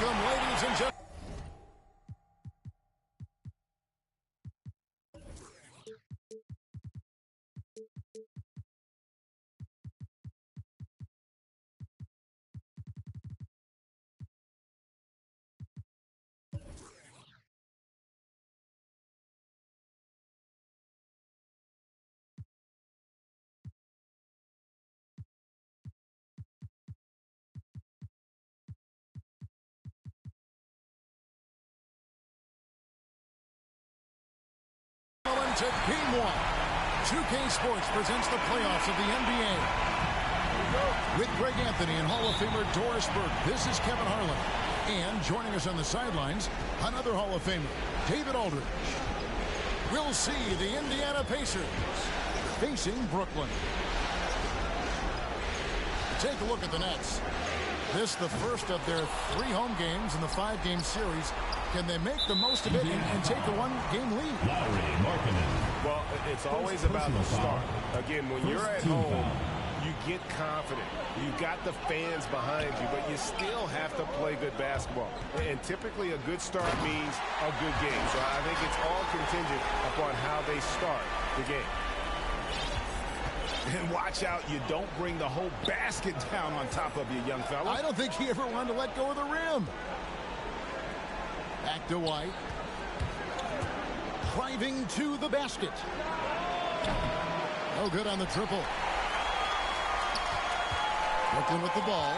Welcome, ladies and gentlemen. To Game 1. 2K Sports presents the playoffs of the NBA. With Greg Anthony and Hall of Famer Doris Burke, this is Kevin Harlan. And joining us on the sidelines, another Hall of Famer, David Aldridge. We'll see the Indiana Pacers facing Brooklyn. Take a look at the Nets. This the first of their 3 home games in the 5-game series. Can they make the most of it and take a 1-game lead? Well, it's always about the start. Again, when you're at home, you get confident. You got the fans behind you, but you still have to play good basketball. And typically a good start means a good game. So I think it's all contingent upon how they start the game. And watch out, you don't bring the whole basket down on top of you, young fella. I don't think he ever wanted to let go of the rim. Back to White. Driving to the basket. No good on the triple. Brooklyn with the ball.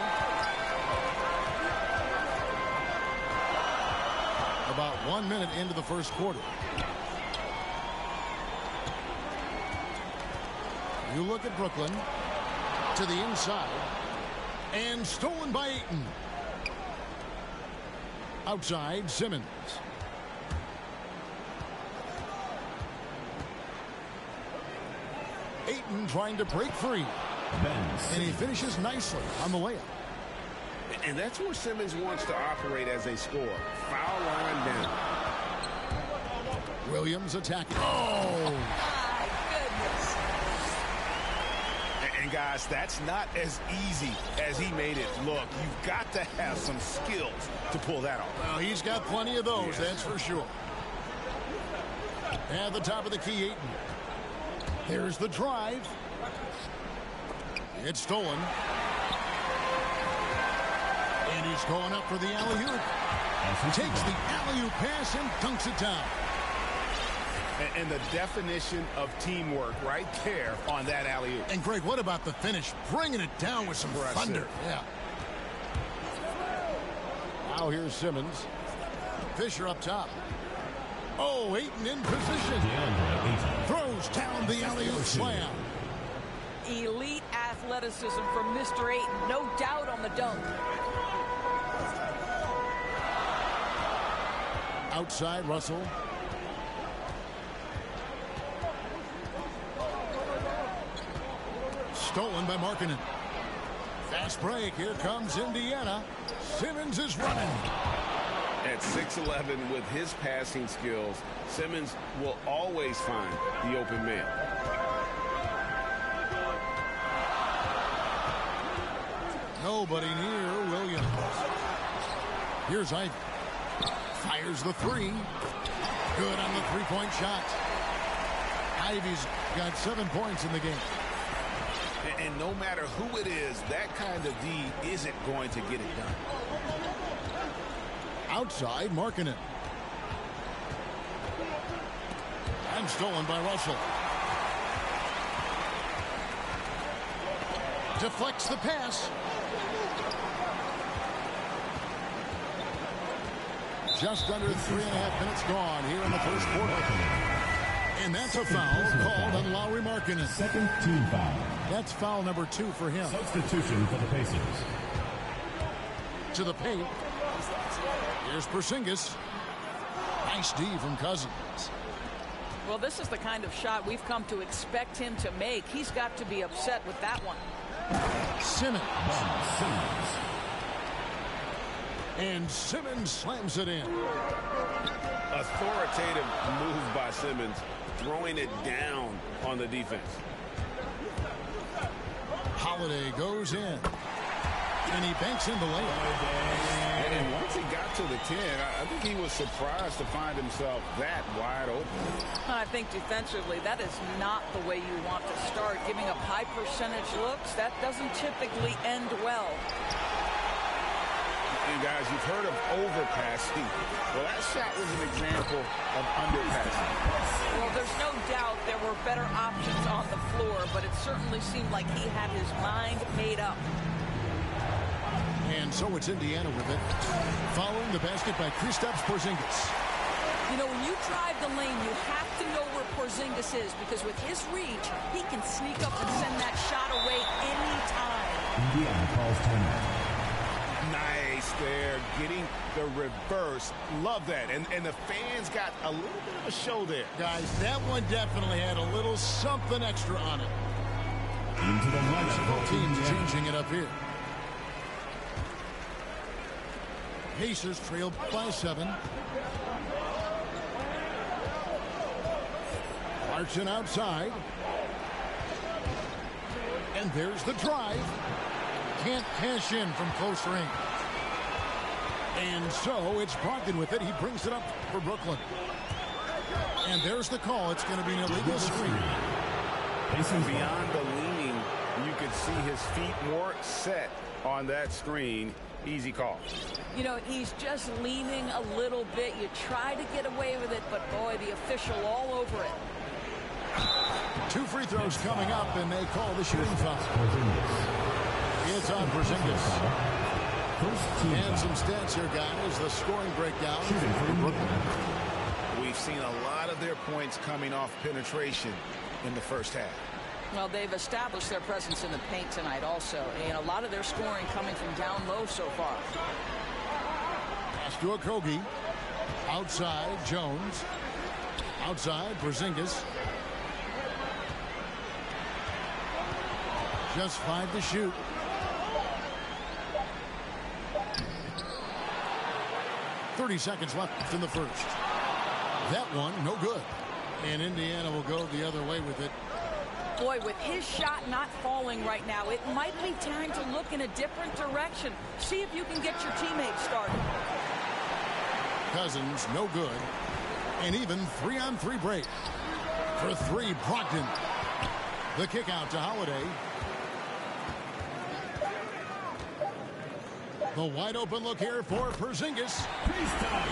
About 1 minute into the first quarter. You look at Brooklyn. To the inside. And stolen by Ayton. Outside, Simmons. Ayton trying to break free. And he finishes nicely on the layup. And that's where Simmons wants to operate as a scorer. Foul line down. Williams attacking. Oh! My goodness. And guys, that's not as easy as he made it look. You've got to have some skills to pull that off. Well, he's got plenty of those, that's for sure. At the top of the key, Ayton. There's the drive. It's stolen. And he's going up for the alley-oop. Takes the alley-oop pass and dunks it down. And the definition of teamwork right there on that alley-oop. And, Greg, what about the finish? Bringing it down with some thunder. Yeah. Now here's Simmons. Fisher up top. Oh, Ayton in position. Throws down the alley-oop slam. Elite athleticism from Mr. Ayton. No doubt on the dunk. Outside, Russell. Stolen by Markkanen. Fast break. Here comes Indiana. Simmons is running. At 6'11", with his passing skills, Simmons will always find the open man. Nobody near Williams. Here's Ivy. Fires the three. Good on the three-point shot. Ivy's got 7 points in the game. And no matter who it is, that kind of D isn't going to get it done. Outside, Markkanen. And stolen by Russell. Deflects the pass. Just under 3.5 minutes gone here in the first quarter. And that's a foul called on Lauri Markkanen. Second team foul. That's foul number 2 for him. Substitution for the Pacers. To the paint. Here's Porzingis. Nice D from Cousins. Well, this is the kind of shot we've come to expect him to make. He's got to be upset with that one. Simmons. And Simmons slams it in. Authoritative move by Simmons, throwing it down on the defense. Holiday goes in. And he banks in the layup. And once he got to the 10, I think he was surprised to find himself that wide open. I think defensively, that is not the way you want to start. Giving up high percentage looks, that doesn't typically end well. And guys, you've heard of overpassing. Well, that shot was an example of underpassing. Well, there's no doubt there were better options on the floor, but it certainly seemed like he had his mind made up. And so it's Indiana with it. Following the basket by Kristaps Porzingis. You know, when you drive the lane, you have to know where Porzingis is, because with his reach, he can sneak up and send that shot away anytime. Indiana calls timeout. Nice there, getting the reverse. Love that. And the fans got a little bit of a show there. Guys, that one definitely had a little something extra on it. Into the lineup. Both teams changing it up here. Pacers trail by 7. Clarkson outside. And there's the drive. Can't cash in from close range. And so it's Brogdon with it. He brings it up for Brooklyn. And there's the call. It's going to be an illegal screen. Beyond the leaning, you could see his feet more set on that screen. Easy call. You know, he's just leaning a little bit. You try to get away with it, but boy, the official all over it. 2 free throws coming up, and they call the shooting foul. It's on Porzingis. And some stats here, guys. The scoring breakdown for Brooklyn. We've seen a lot of their points coming off penetration in the first half. Well, they've established their presence in the paint tonight also, and a lot of their scoring coming from down low so far. Pass to Okogie. Outside, Jones. Outside, Porzingis. Just 5 to shoot. Seconds left in the first. That one, no good. And Indiana will go the other way with it. Boy, with his shot not falling right now, it might be time to look in a different direction. See if you can get your teammates started. Cousins, no good. And even 3-on-3 break. For 3, Brogdon. The kick out to Holiday. The wide open look here for Porzingis.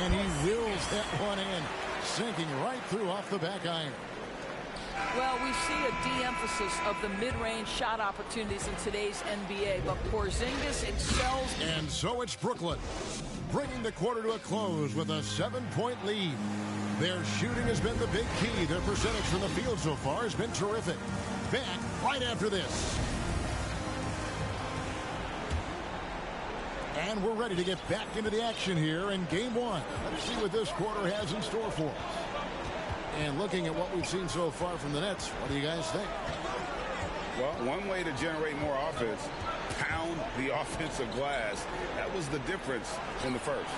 And he wills that one in, sinking right through off the back iron. Well, we see a de-emphasis of the mid-range shot opportunities in today's NBA, but Porzingis excels. And so it's Brooklyn, bringing the quarter to a close with a 7-point lead. Their shooting has been the big key. Their percentage from the field so far has been terrific. Back right after this. And we're ready to get back into the action here in game 1. Let's see what this quarter has in store for us. And looking at what we've seen so far from the Nets, what do you guys think? Well, one way to generate more offense, pound the offensive glass. That was the difference in the first.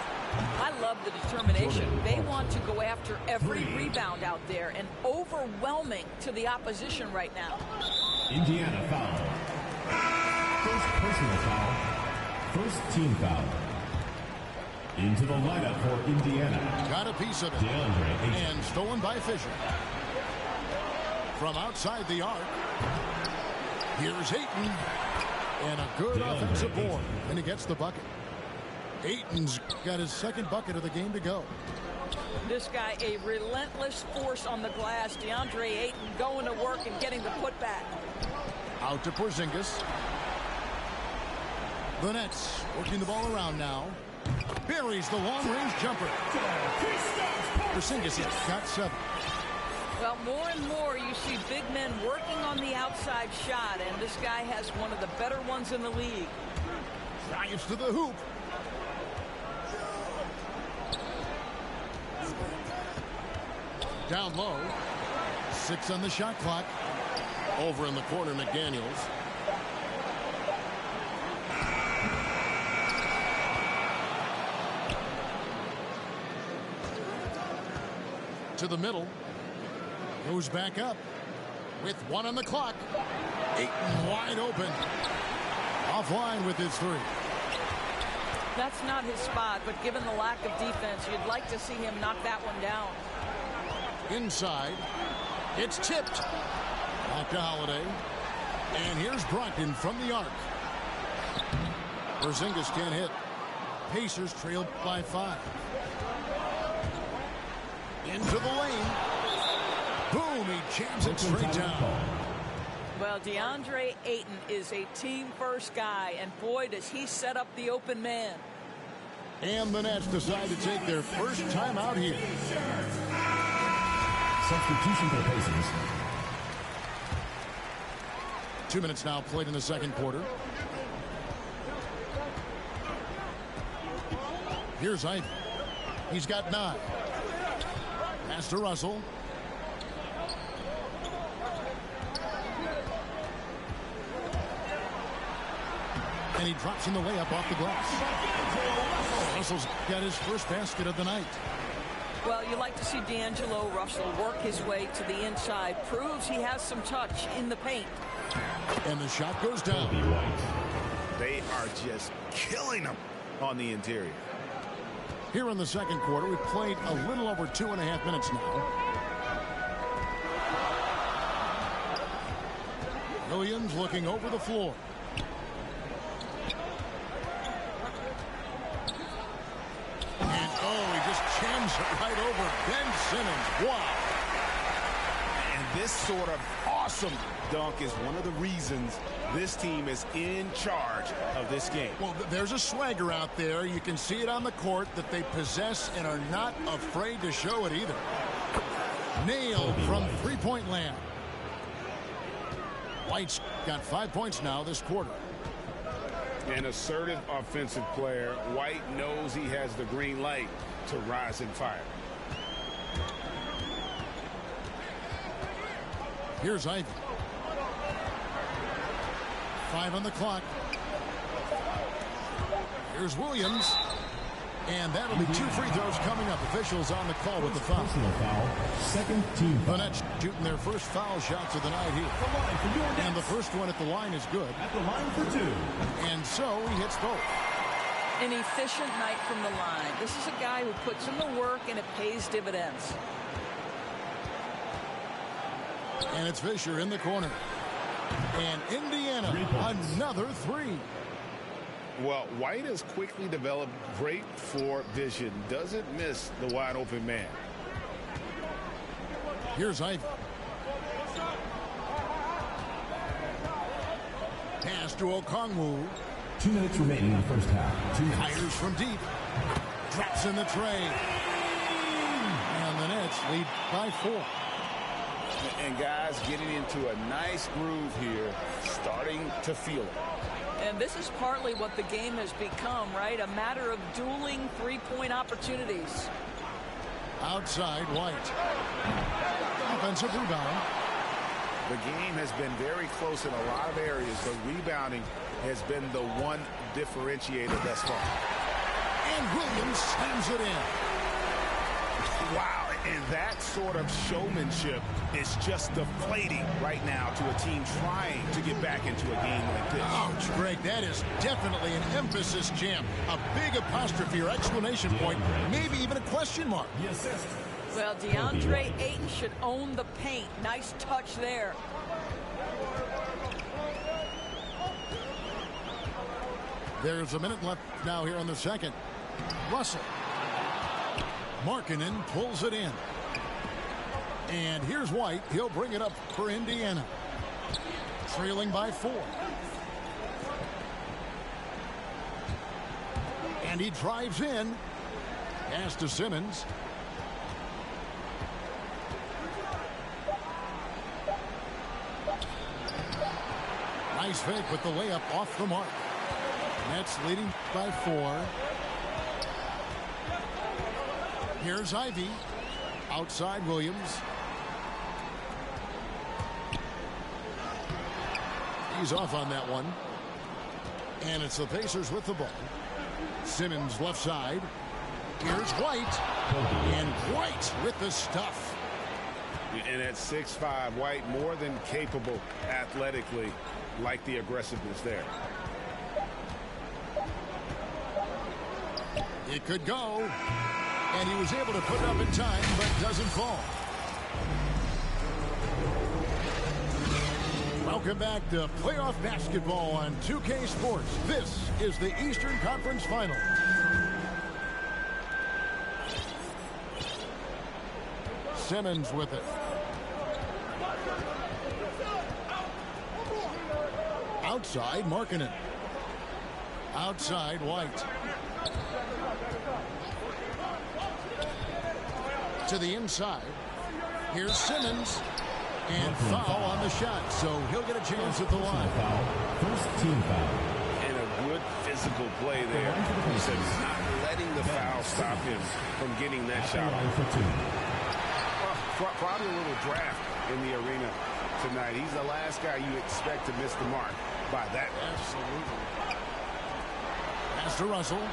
I love the determination. They want to go after every rebound out there, and overwhelming to the opposition right now. Indiana foul. First personal foul. First team foul. Into the lineup for Indiana. Got a piece of it. And stolen by Fisher. From outside the arc. Here's Ayton. And a good offensive board. And he gets the bucket. Ayton's got his second bucket of the game to go. This guy, a relentless force on the glass. DeAndre Ayton going to work and getting the putback. Out to Porzingis. The Nets working the ball around now. Buries the long-range jumper. Porzingis has got 7. Well, more and more you see big men working on the outside shot, and this guy has one of the better ones in the league. Drives to the hoop. Down low. 6 on the shot clock. Over in the corner, McDaniels. To the middle. Goes back up. With 1 on the clock. Ayton wide open. Offline with his 3. That's not his spot, but given the lack of defense, you'd like to see him knock that one down. Inside. It's tipped. Back to Holiday. And here's Brogdon from the arc. Porzingis can't hit. Pacers trail by 5. Into the lane. Boom, he jams it straight down. Well, DeAndre Ayton is a team-first guy, and boy, does he set up the open man. And the Nets decide to take their first time out here. Substitution for the Pacers. 2 minutes now played in the second quarter. Here's Ivy. He's got 9. Pass to Russell. And he drops in the layup off the glass. Russell's got his first basket of the night. Well, you like to see D'Angelo Russell work his way to the inside. Proves he has some touch in the paint. And the shot goes down. They are just killing them on the interior. Here in the second quarter, we've played a little over 2.5 minutes now. Williams looking over the floor. And oh, he just jams it right over Ben Simmons. Wow. And this sort of awesome dunk is one of the reasons this team is in charge of this game. Well, there's a swagger out there. You can see it on the court that they possess and are not afraid to show it either. Nailed from three-point land. White's got 5 points now this quarter. An assertive offensive player. White knows he has the green light to rise and fire. Here's Ivy. 5 on the clock. Here's Williams. And that'll be 2 free throws coming up. Officials on the call with the foul. Personal foul. Second team The foul. Nets shooting their first foul shots of the night here. And the first one at the line is good. At the line for 2. And so he hits both. An efficient night from the line. This is a guy who puts in the work and it pays dividends. And it's Fisher in the corner. And Indiana, another 3. Well, White has quickly developed great floor vision. Doesn't miss the wide open man. Here's Ivy. Pass to Okongwu. 2 minutes remaining in the first half. 2 minutes. Fires from deep. Drops in the tray. And the Nets lead by 4. And guys getting into a nice groove here, starting to feel it. And this is partly what the game has become, right? A matter of dueling three-point opportunities. Outside, White. Offensive rebound. The game has been very close in a lot of areas, but rebounding has been the one differentiator thus far. And Williams slams it in. Wow, and that sort of showmanship is just deflating right now to a team trying to get back into a game like this. Ouch, Greg, that is definitely an emphasis jam. A big apostrophe or exclamation point, maybe even a question mark. The assist. Well, DeAndre Ayton should own the paint. Nice touch there. There's a minute left now here in the second. Russell. Markkanen pulls it in. And here's White. He'll bring it up for Indiana. Trailing by 4. And he drives in. Pass to Simmons. Nice fake with the layup off the mark. Nets leading by 4. Here's Ivy. Outside Williams. He's off on that one. And it's the Pacers with the ball. Simmons left side. Here's White. And White with the stuff. And at 6'5", White more than capable athletically, like the aggressiveness there. It could go. And he was able to put it up in time, but doesn't fall. Welcome back to playoff basketball on 2K Sports. This is the Eastern Conference Finals. Simmons with it. Outside, Markkanen. Outside, White. To the inside. Here's Simmons. And foul on the shot, so he'll get a chance at the line. First team foul. And a good physical play there. He said not letting the foul stop him from getting that shot. Well, probably a little draft in the arena tonight. He's the last guy you expect to miss the mark by that. Absolutely. Pass to Russell.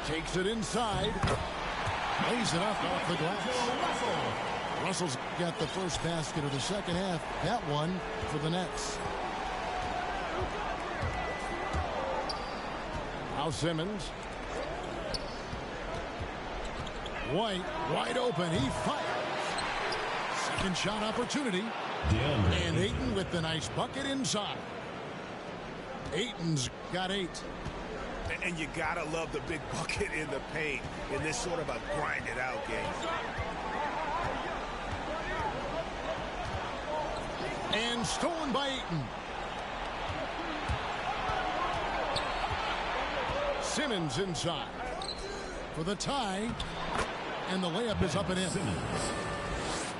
Takes it inside. Lays it up off the glass. Russell's got the first basket of the second half. That one for the Nets. Now Simmons. White wide open. He fires. Second shot opportunity. And Ayton with the nice bucket inside. Ayton's got 8. And you gotta love the big bucket in the paint in this sort of a grinded out game. And stolen by Ayton. Simmons inside for the tie. And the layup is up and in.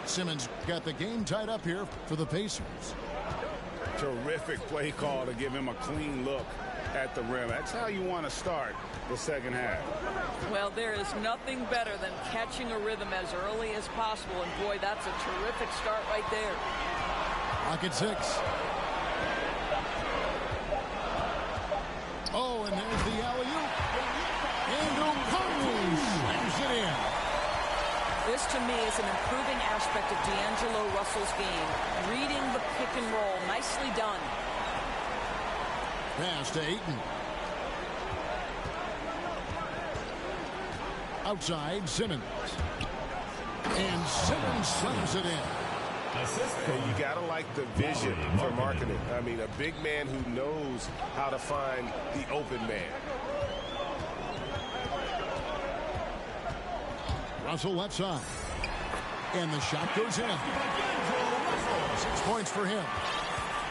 Simmons got the game tied up here for the Pacers. Terrific play call to give him a clean look at the rim. That's how you want to start the second half. Well, there is nothing better than catching a rhythm as early as possible. And boy, that's a terrific start right there. Rocket 6. Oh, and there's the alley-oop. And O'Connell slams it in. This, to me, is an improving aspect of D'Angelo Russell's game. Reading the pick and roll. Nicely done. Pass to Ayton. Outside, Simmons. And Simmons slams it in. You gotta like the vision for Markkanen. I mean, a big man who knows how to find the open man. Russell left side. And the shot goes in. 6 points for him.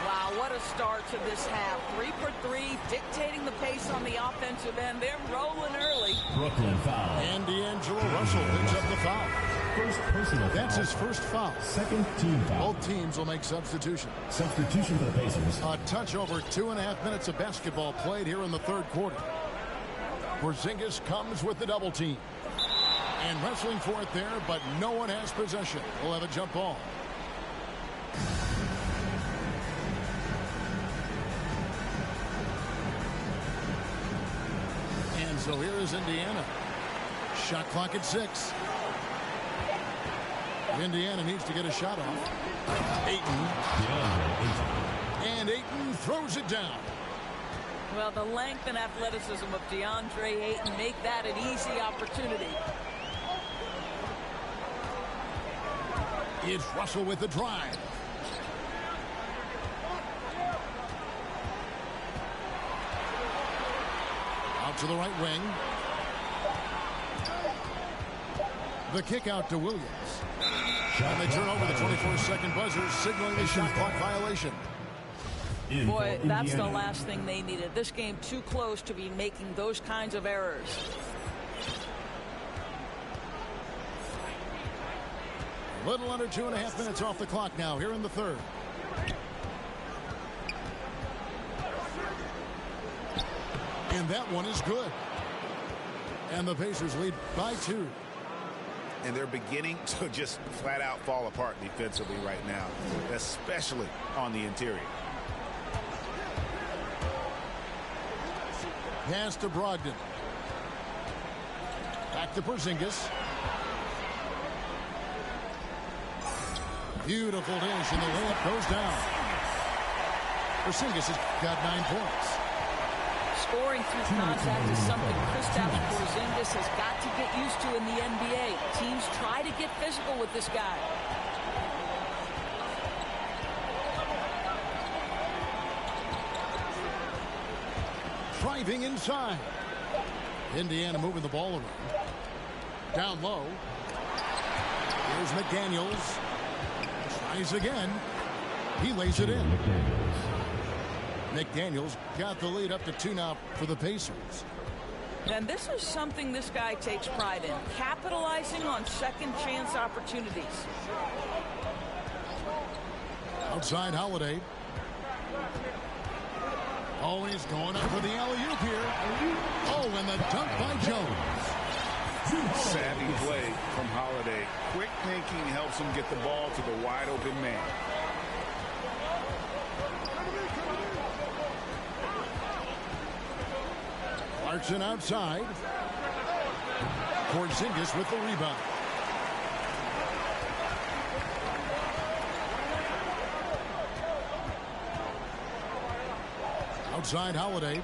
Wow, what a start to this half. 3 for 3, dictating the pace on the offensive end. They're rolling early. Brooklyn foul. And D'Angelo Russell picks up the foul. First personal foul. That's his first foul. Second team foul. Both teams will make substitutions. Substitution for the Pacers. A touch over 2.5 minutes of basketball played here in the third quarter. Porzingis comes with the double team. And wrestling for it there, but no one has possession. We'll have a jump ball. And so here is Indiana. Shot clock at 6. Indiana needs to get a shot off. Ayton. And Ayton throws it down. Well, the length and athleticism of DeAndre Ayton make that an easy opportunity. It's Russell with the drive. Out to the right wing. The kick out to Williams. And they turn over the 24-second buzzer, signaling a shot clock violation. Boy, that's the last thing they needed. This game too close to be making those kinds of errors. A little under 2.5 minutes off the clock now here in the third. And that one is good. And the Pacers lead by 2. And they're beginning to just flat out fall apart defensively right now, especially on the interior. Pass to Brogdon. Back to Porzingis. Beautiful dish, and the layup goes down. Porzingis has got 9 points. Scoring through contact is something Kristaps Porzingis has got to get used to in the NBA. Teams try to get physical with this guy. Driving inside. Indiana moving the ball around. Down low. Here's McDaniels. Tries again. He lays it in. McDaniels got the lead up to 2 now for the Pacers. And this is something this guy takes pride in, capitalizing on second chance opportunities. Outside Holiday. Oh, he's going up for the alley-oop here. Oh, and the dunk by Jones. Savvy play from Holiday. Quick thinking helps him get the ball to the wide open man. Clarkson outside. Porzingis with the rebound. Outside Holiday.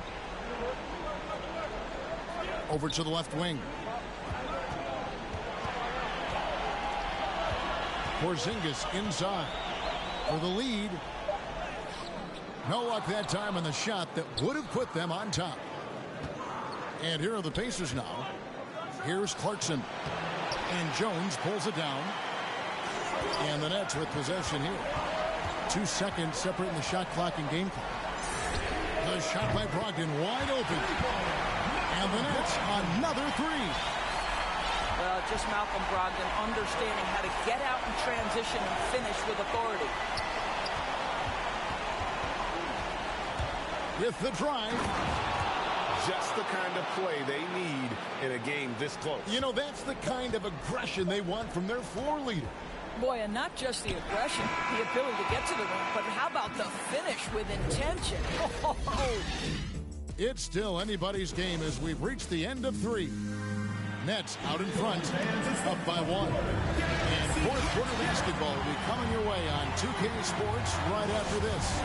Over to the left wing. Porzingis inside for the lead. No luck that time on the shot that would have put them on top. And here are the Pacers now. Here's Clarkson. And Jones pulls it down. And the Nets with possession here. 2 seconds separating the shot clock and game clock. The shot by Brogdon wide open. And the Nets another 3. Well, just Malcolm Brogdon understanding how to get out in transition and finish with authority. With the drive. Just the kind of play they need in a game this close. You know, that's the kind of aggression they want from their floor leader. Boy, and not just the aggression, the ability to get to the rim, but how about the finish with intention? It's still anybody's game as we've reached the end of 3. Nets out in front, up by 1. And fourth quarter basketball will be coming your way on 2K Sports right after this.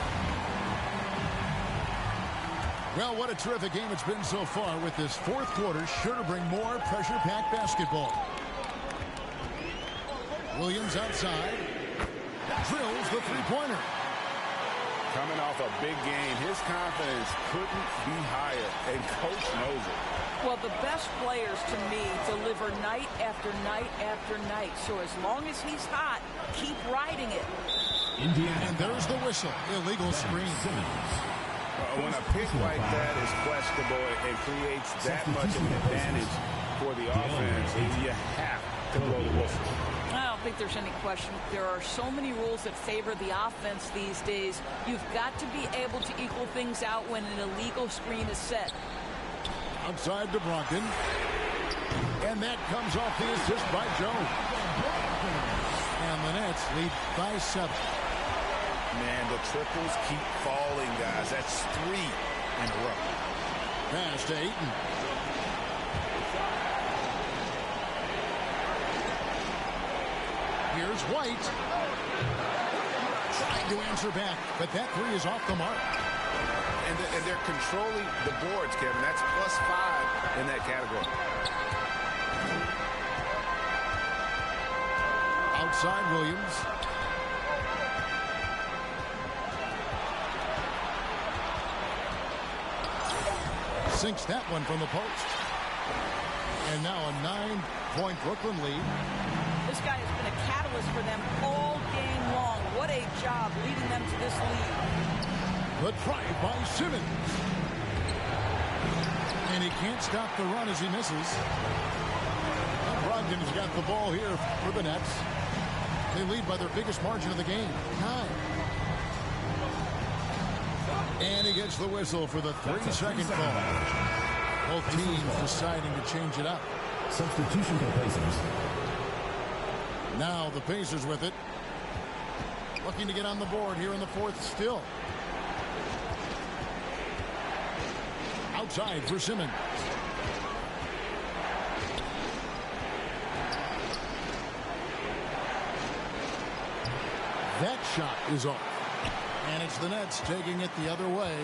Well, what a terrific game it's been so far with this fourth quarter. Sure to bring more pressure-packed basketball. Williams outside. Drills the three-pointer. Coming off a big game, his confidence couldn't be higher, and coach knows it. Well, the best players, to me, deliver night after night after night. So as long as he's hot, keep riding it. Indiana. And there's the whistle. Illegal screen. When a pick like that is questionable and creates that much of an advantage for the offense, you have to blow the whistle. I don't think there's any question. There are so many rules that favor the offense these days. You've got to be able to equal things out when an illegal screen is set. Outside to Brogdon. And that comes off the assist by Jones. And the Nets lead by 7. Man, the triples keep falling, guys. That's 3 in a row. Pass to Ayton. Here's White. Trying to answer back, but that 3 is off the mark. And they're controlling the boards, Kevin. That's +5 in that category. Outside Williams. Sinks that one from the post. And now a 9-point Brooklyn lead. This guy has been a catalyst for them all game long. What a job leading them to this lead. The drive by Simmons. And he can't stop the run as he misses. Brogdon's got the ball here for the Nets. They lead by their biggest margin of the game, 9. And he gets the whistle for the 3-second call. Both teams deciding to change it up. Substitution for the Pacers. Now the Pacers with it. Looking to get on the board here in the fourth still. Outside for Simmons. That shot is off. And it's the Nets taking it the other way.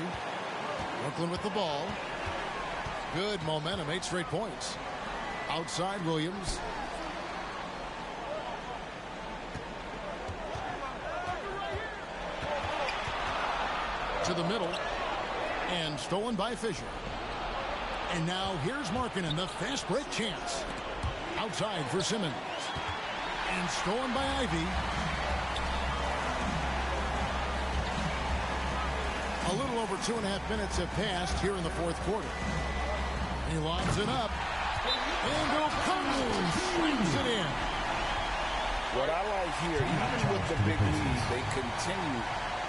Brooklyn with the ball. Good momentum, 8 straight points. Outside Williams. To the middle. And stolen by Fisher. And now here's Markkanen, the fast break chance. Outside for Simmons. And stolen by Ivy. A little over 2.5 minutes have passed here in the fourth quarter. He lobs it up. And O'Connell swings it in. What I like here, even with the big lead, they continue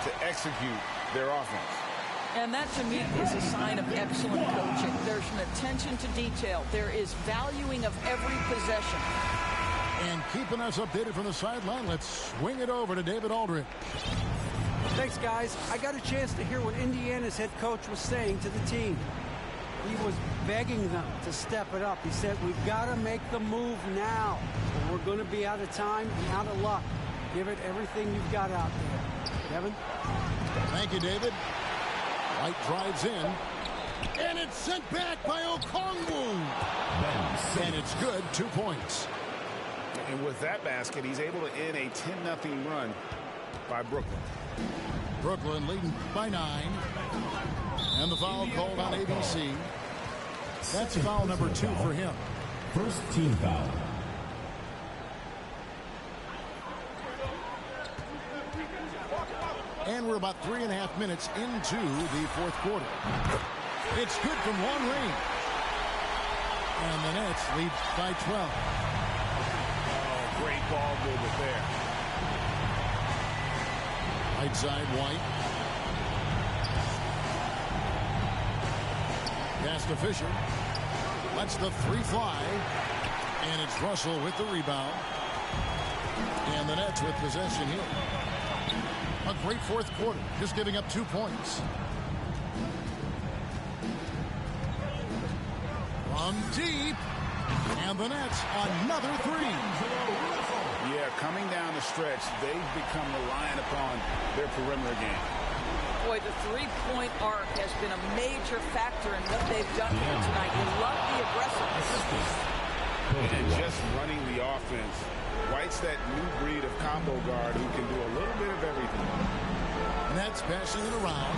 to execute their offense. And that, to me, is a sign of excellent coaching. There's an attention to detail. There is valuing of every possession. And keeping us updated from the sideline, let's swing it over to David Aldridge. Thanks, guys. I got a chance to hear what Indiana's head coach was saying to the team. He was begging them to step it up. He said, we've got to make the move now, or we're going to be out of time and out of luck. Give it everything you've got out there. Kevin? Thank you, David. White drives in. And it's sent back by Okongwu. And it's good, 2 points. And with that basket, he's able to end a 10-0 run by Brooklyn. Brooklyn leading by 9. And the foul called on ABC. That's foul number 2 for him. First team foul. And we're about 3.5 minutes into the fourth quarter. It's good from long range. And the Nets lead by 12. Oh, great ball movement there. Right side, White. Pass to Fisher. Lets the 3 fly. And it's Russell with the rebound. And the Nets with possession here. A great fourth quarter, just giving up 2 points. From deep. And the Nets, another 3. Yeah, coming down the stretch, they've become reliant upon their perimeter game. Boy, the three-point arc has been a major factor in what they've done here tonight. You love the aggressiveness. And just running the offense. White's that new breed of combo guard who can do a little bit of everything. Nets passing it around.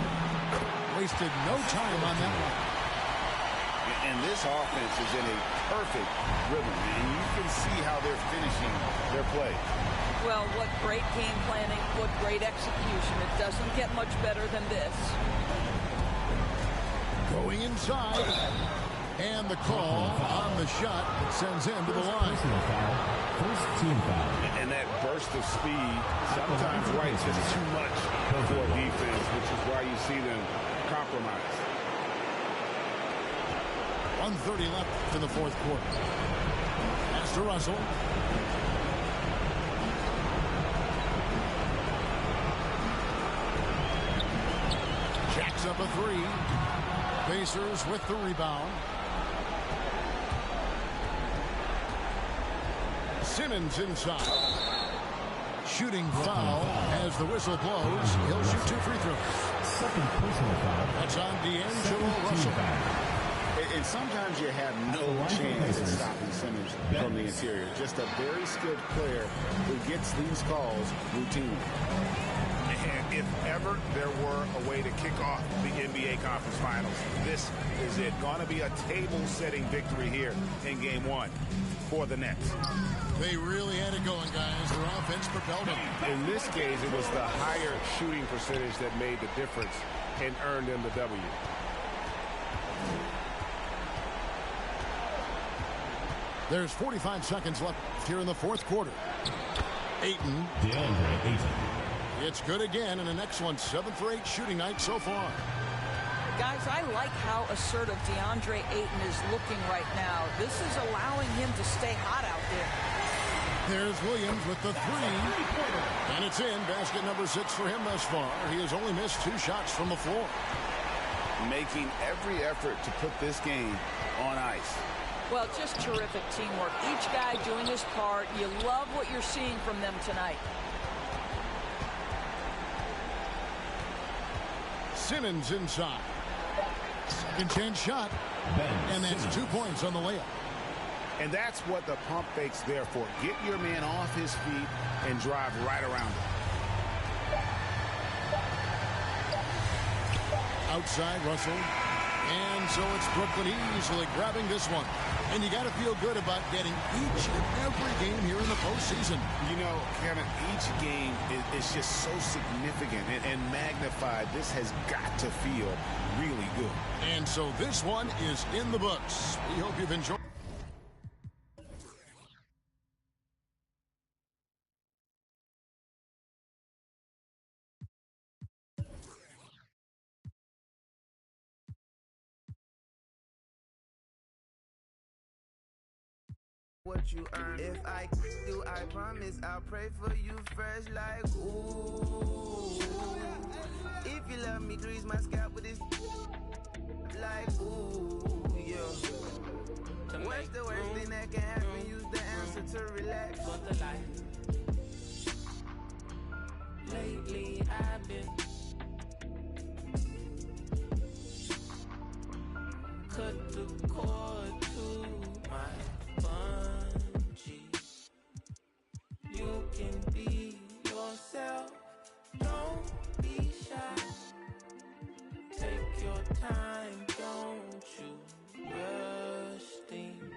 Wasted no time on that one. And this offense is in a perfect rhythm, and you can see how they're finishing their play. Well, what great game planning, what great execution. It doesn't get much better than this. Going inside. And the call on the shot that sends him to the line. First team foul. And that burst of speed, sometimes White's just too much for defense, which is why you see them compromise. 1:30 left in the fourth quarter. Pass to Russell. Jacks up a 3. Pacers with the rebound. Simmons inside. Shooting foul as the whistle blows. He'll shoot 2 free throws. Second personal foul. That's on D'Angelo Russell. And sometimes you have no chance of stopping Simmons from the interior. Just a very skilled player who gets these calls routinely. And if ever there were a way to kick off the NBA Conference Finals, this is it. Going to be a table-setting victory here in Game 1 for the Nets. They really had it going, guys. Their offense propelled them. In this case, it was the higher shooting percentage that made the difference and earned them the W. There's 45 seconds left here in the fourth quarter. Ayton. DeAndre Ayton. It's good again, and an excellent 7 for 8 shooting night so far. Guys, I like how assertive DeAndre Ayton is looking right now. This is allowing him to stay hot out there. There's Williams with the 3. And it's in. Basket number 6 for him thus far. He has only missed 2 shots from the floor. Making every effort to put this game on ice. Well, just terrific teamwork. Each guy doing his part. You love what you're seeing from them tonight. Simmons inside. Second chance shot. And that's 2 points on the layup. And that's what the pump fake's there for. Get your man off his feet and drive right around him. Outside, Russell. And so it's Brooklyn easily grabbing this one. And you got to feel good about getting each and every game here in the postseason. You know, Kevin, each game is just so significant and magnified. This has got to feel really good. And so this one is in the books. We hope you've enjoyed. What you earn. If I do, I promise I'll pray for you fresh like ooh. If you love me, grease my scalp with this like ooh, yeah. What's the worst thing that can happen? Use the answer to relax. But the life. Lately I've been cut the cord to my bungee. You can be yourself, don't be shy. Take your time, don't you rush things.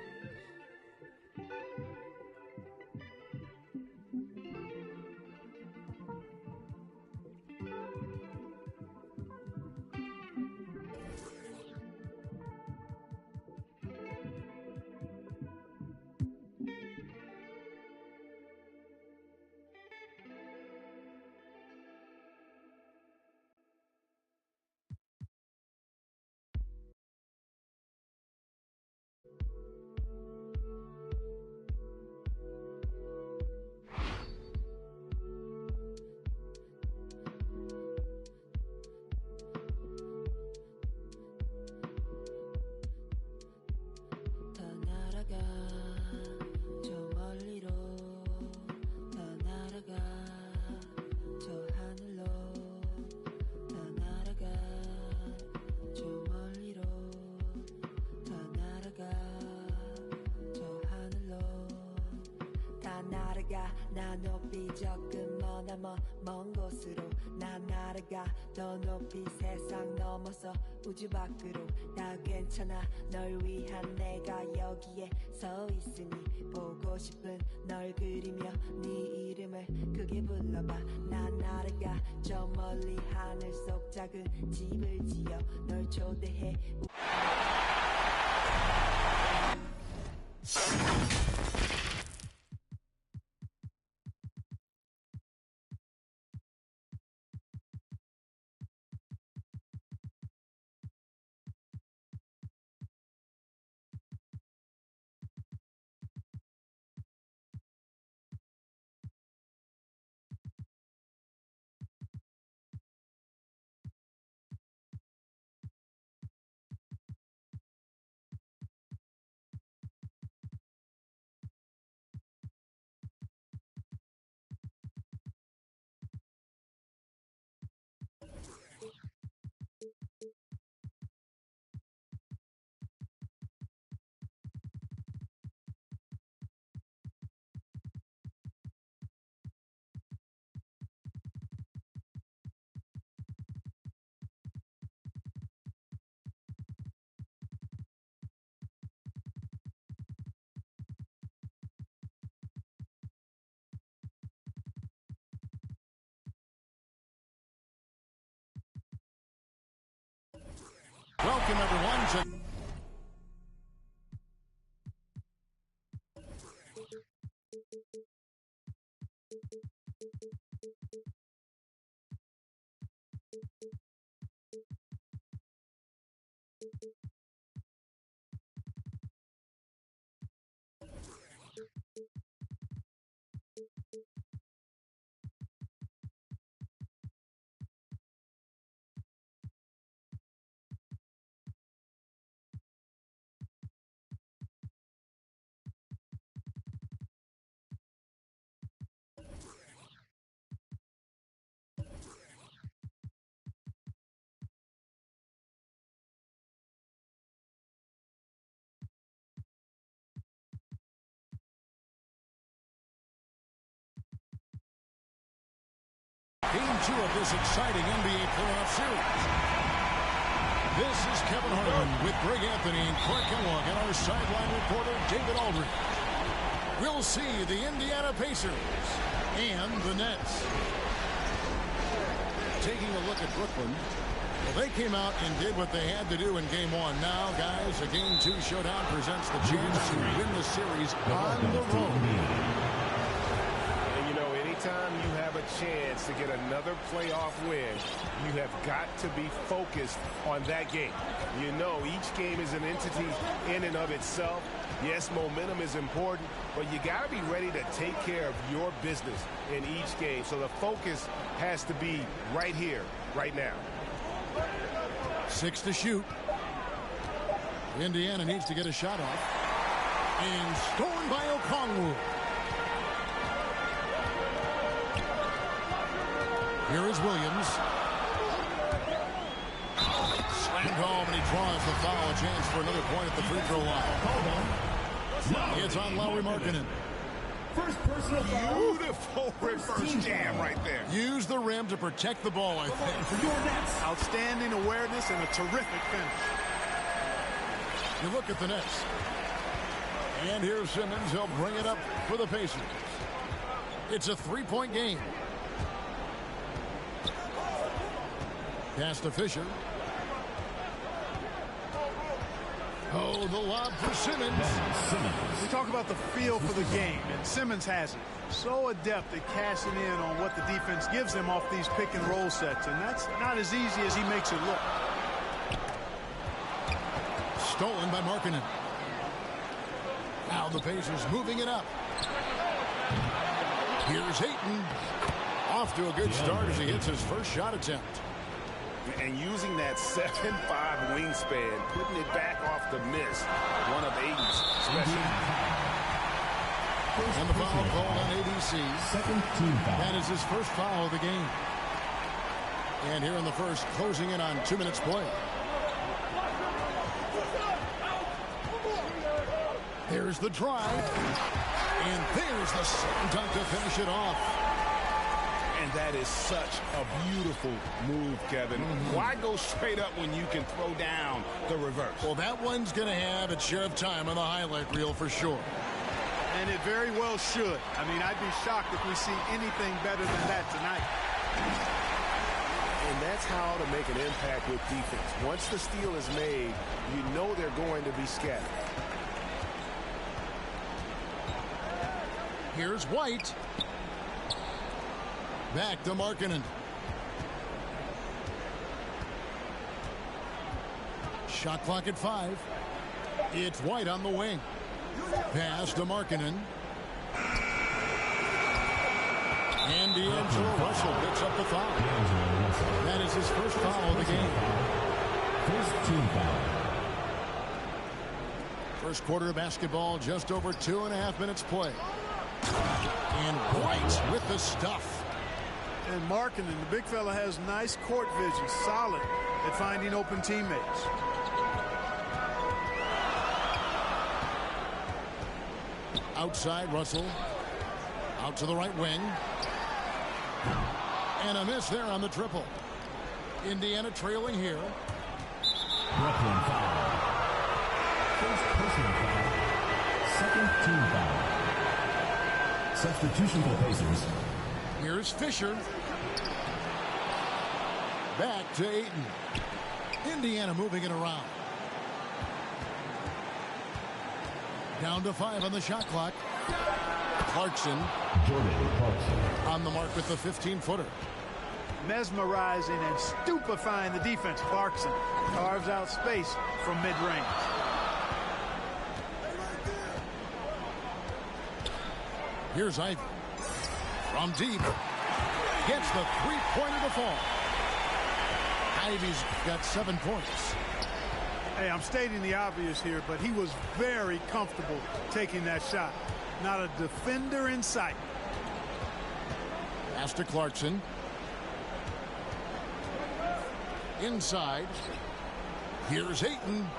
나 높이 조금 머나먼 곳으로 나 날아가 더 높이 세상 넘어서 우주 밖으로 다 괜찮아 널 위한 내가 여기에 서 있으니 보고 싶은 널 그리며 네 이름을 크게 불러봐 나 날아가 저 멀리 하늘 속 작은 집을 지어 널 초대해 Welcome, everyone, to 2 of this exciting NBA playoff series. This is Kevin Harlan with Greg Anthony and Clark Kellogg and our sideline reporter David Aldridge. We'll see the Indiana Pacers and the Nets. Taking a look at Brooklyn. Well, they came out and did what they had to do in Game 1. Now, guys, a Game 2 showdown presents the chance to win the series on the road. And, you know, anytime you have a chance to get another playoff win, you have got to be focused on that game. You know, each game is an entity in and of itself. Yes, momentum is important, but you got to be ready to take care of your business in each game. So the focus has to be right here, right now. 6 to shoot. Indiana needs to get a shot off. And stolen by Okongwu. Here is Williams. Slammed home, and he draws the foul. A chance for another point at the free throw line. It's on Lauri Markkanen. First personal foul. Beautiful reverse jam right there. Use the rim to protect the ball, I think. For your Nets. Outstanding awareness and a terrific finish. You look at the Nets. And here's Simmons. He'll bring it up for the Pacers. It's a 3-point game. Pass to Fisher. Oh, the lob for Simmons. We talk about the feel for the game, and Simmons has it. So adept at cashing in on what the defense gives him off these pick and roll sets, and that's not as easy as he makes it look. Stolen by Markkanen. Now the Pacers moving it up. Here's Ayton. Off to a good start as he hits his first shot attempt. And using that 7'5" wingspan, putting it back off the miss. One of Aiden's special. And the foul called on ABC. Second team foul. That is his first foul of the game. And here in the first, closing in on 2 minutes play. There's the drive. And there's the slam dunk to finish it off. And that is such a beautiful move, Kevin. Why go straight up when you can throw down the reverse? Well, that one's going to have its share of time on the highlight reel for sure. And it very well should. I mean, I'd be shocked if we see anything better than that tonight. And that's how to make an impact with defense. Once the steal is made, you know they're going to be scattered. Here's White. Back to Markkanen. Shot clock at 5. It's White on the wing. Pass to Markkanen. And D'Angelo Russell picks up the foul. That is his first foul of the game. First team foul. First quarter of basketball, just over 2.5 minutes play. And White with the stuff. And Markkanen, the big fella, has nice court vision, solid at finding open teammates. Outside, Russell. Out to the right wing. And a miss there on the triple. Indiana trailing here. Brooklyn foul. First personal foul. Second team foul. Substitution for the Pacers. Here's Fisher. Back to Ayton. Indiana moving it around. Down to 5 on the shot clock. Clarkson. Jordan Clarkson. On the mark with the 15-footer. Mesmerizing and stupefying the defense. Clarkson carves out space from mid-range. Here's Ivy. From deep. Gets the three-pointer to fall. Ivy's got 7 points. Hey, I'm stating the obvious here, but he was very comfortable taking that shot. Not a defender in sight. Pass to Clarkson. Inside. Here's Ayton.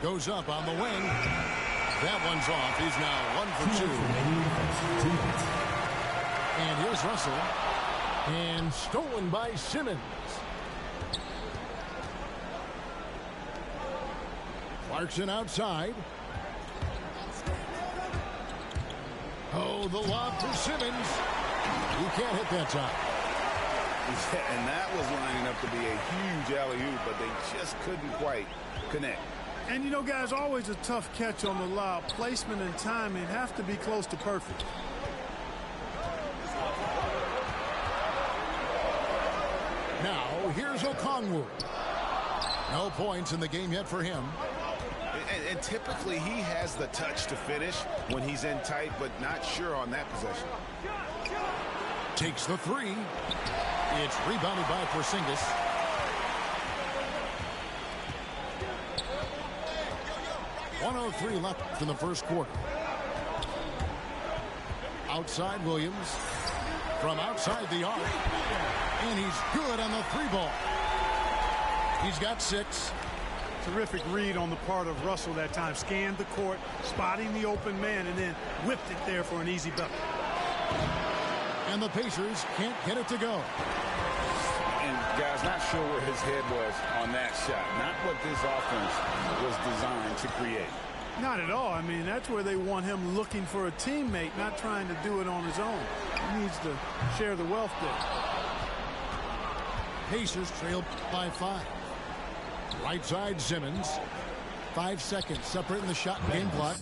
Goes up on the wing. That one's off. He's now 1 for 2. And here's Russell. And stolen by Simmons. Clarkson outside. Oh, the lob for Simmons. He can't hit that time. And that was lining up to be a huge alley-oop, but they just couldn't quite connect. And, you know, guys, always a tough catch on the lob. Placement and timing have to be close to perfect. Now, here's Okongwu. No points in the game yet for him. And typically he has the touch to finish when he's in tight, but not sure on that possession. Takes the three. It's rebounded by Porzingis. .103 left in the first quarter. Outside Williams. From outside the arc. And he's good on the three ball. He's got 6. Terrific read on the part of Russell that time. Scanned the court, spotting the open man, and then whipped it there for an easy bucket. And the Pacers can't get it to go. And, guys, not sure where his head was on that shot. Not what this offense was designed to create. Not at all. I mean, that's where they want him looking for a teammate, not trying to do it on his own. He needs to share the wealth there. Pacers trailed by 5. Right side Simmons. 5 seconds separating the shot and game clock.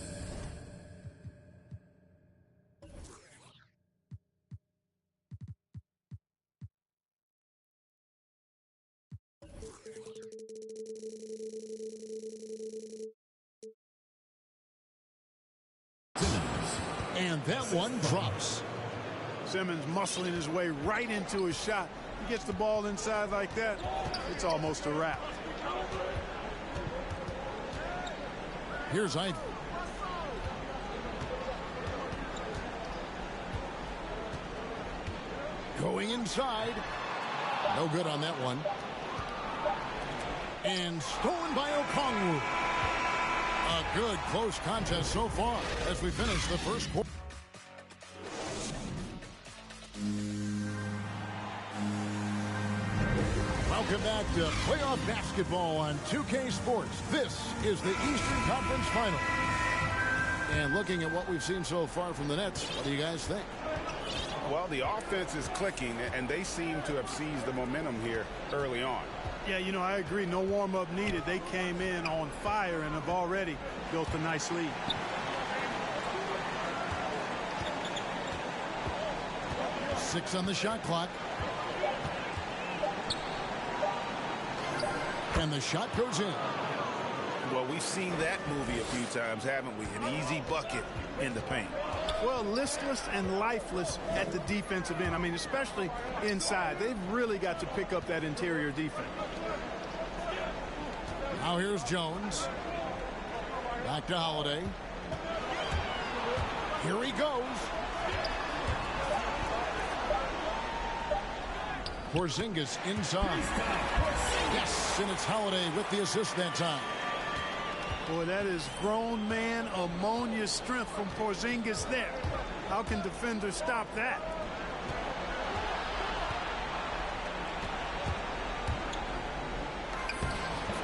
And that one drops. Simmons muscling his way right into his shot. He gets the ball inside like that, it's almost a wrap. Here's Ivy. Going inside. No good on that one. And stolen by Okongwu. A good close contest so far as we finish the first quarter. Welcome back to playoff basketball on 2K Sports. This is the Eastern Conference Final. And looking at what we've seen so far from the Nets, what do you guys think? Well, the offense is clicking, and they seem to have seized the momentum here early on. Yeah, you know, I agree. No warm-up needed. They came in on fire and have already built a nice lead. Six on the shot clock. And the shot goes in. Well, we've seen that movie a few times, haven't we? An easy bucket in the paint. Well, listless and lifeless at the defensive end. I mean, especially inside. They've really got to pick up that interior defense. Now here's Jones. Back to Holiday. Here he goes. Porzingis inside. Yes, and it's Holiday with the assist that time. Boy, that is grown man ammonia strength from Porzingis there. How can defenders stop that?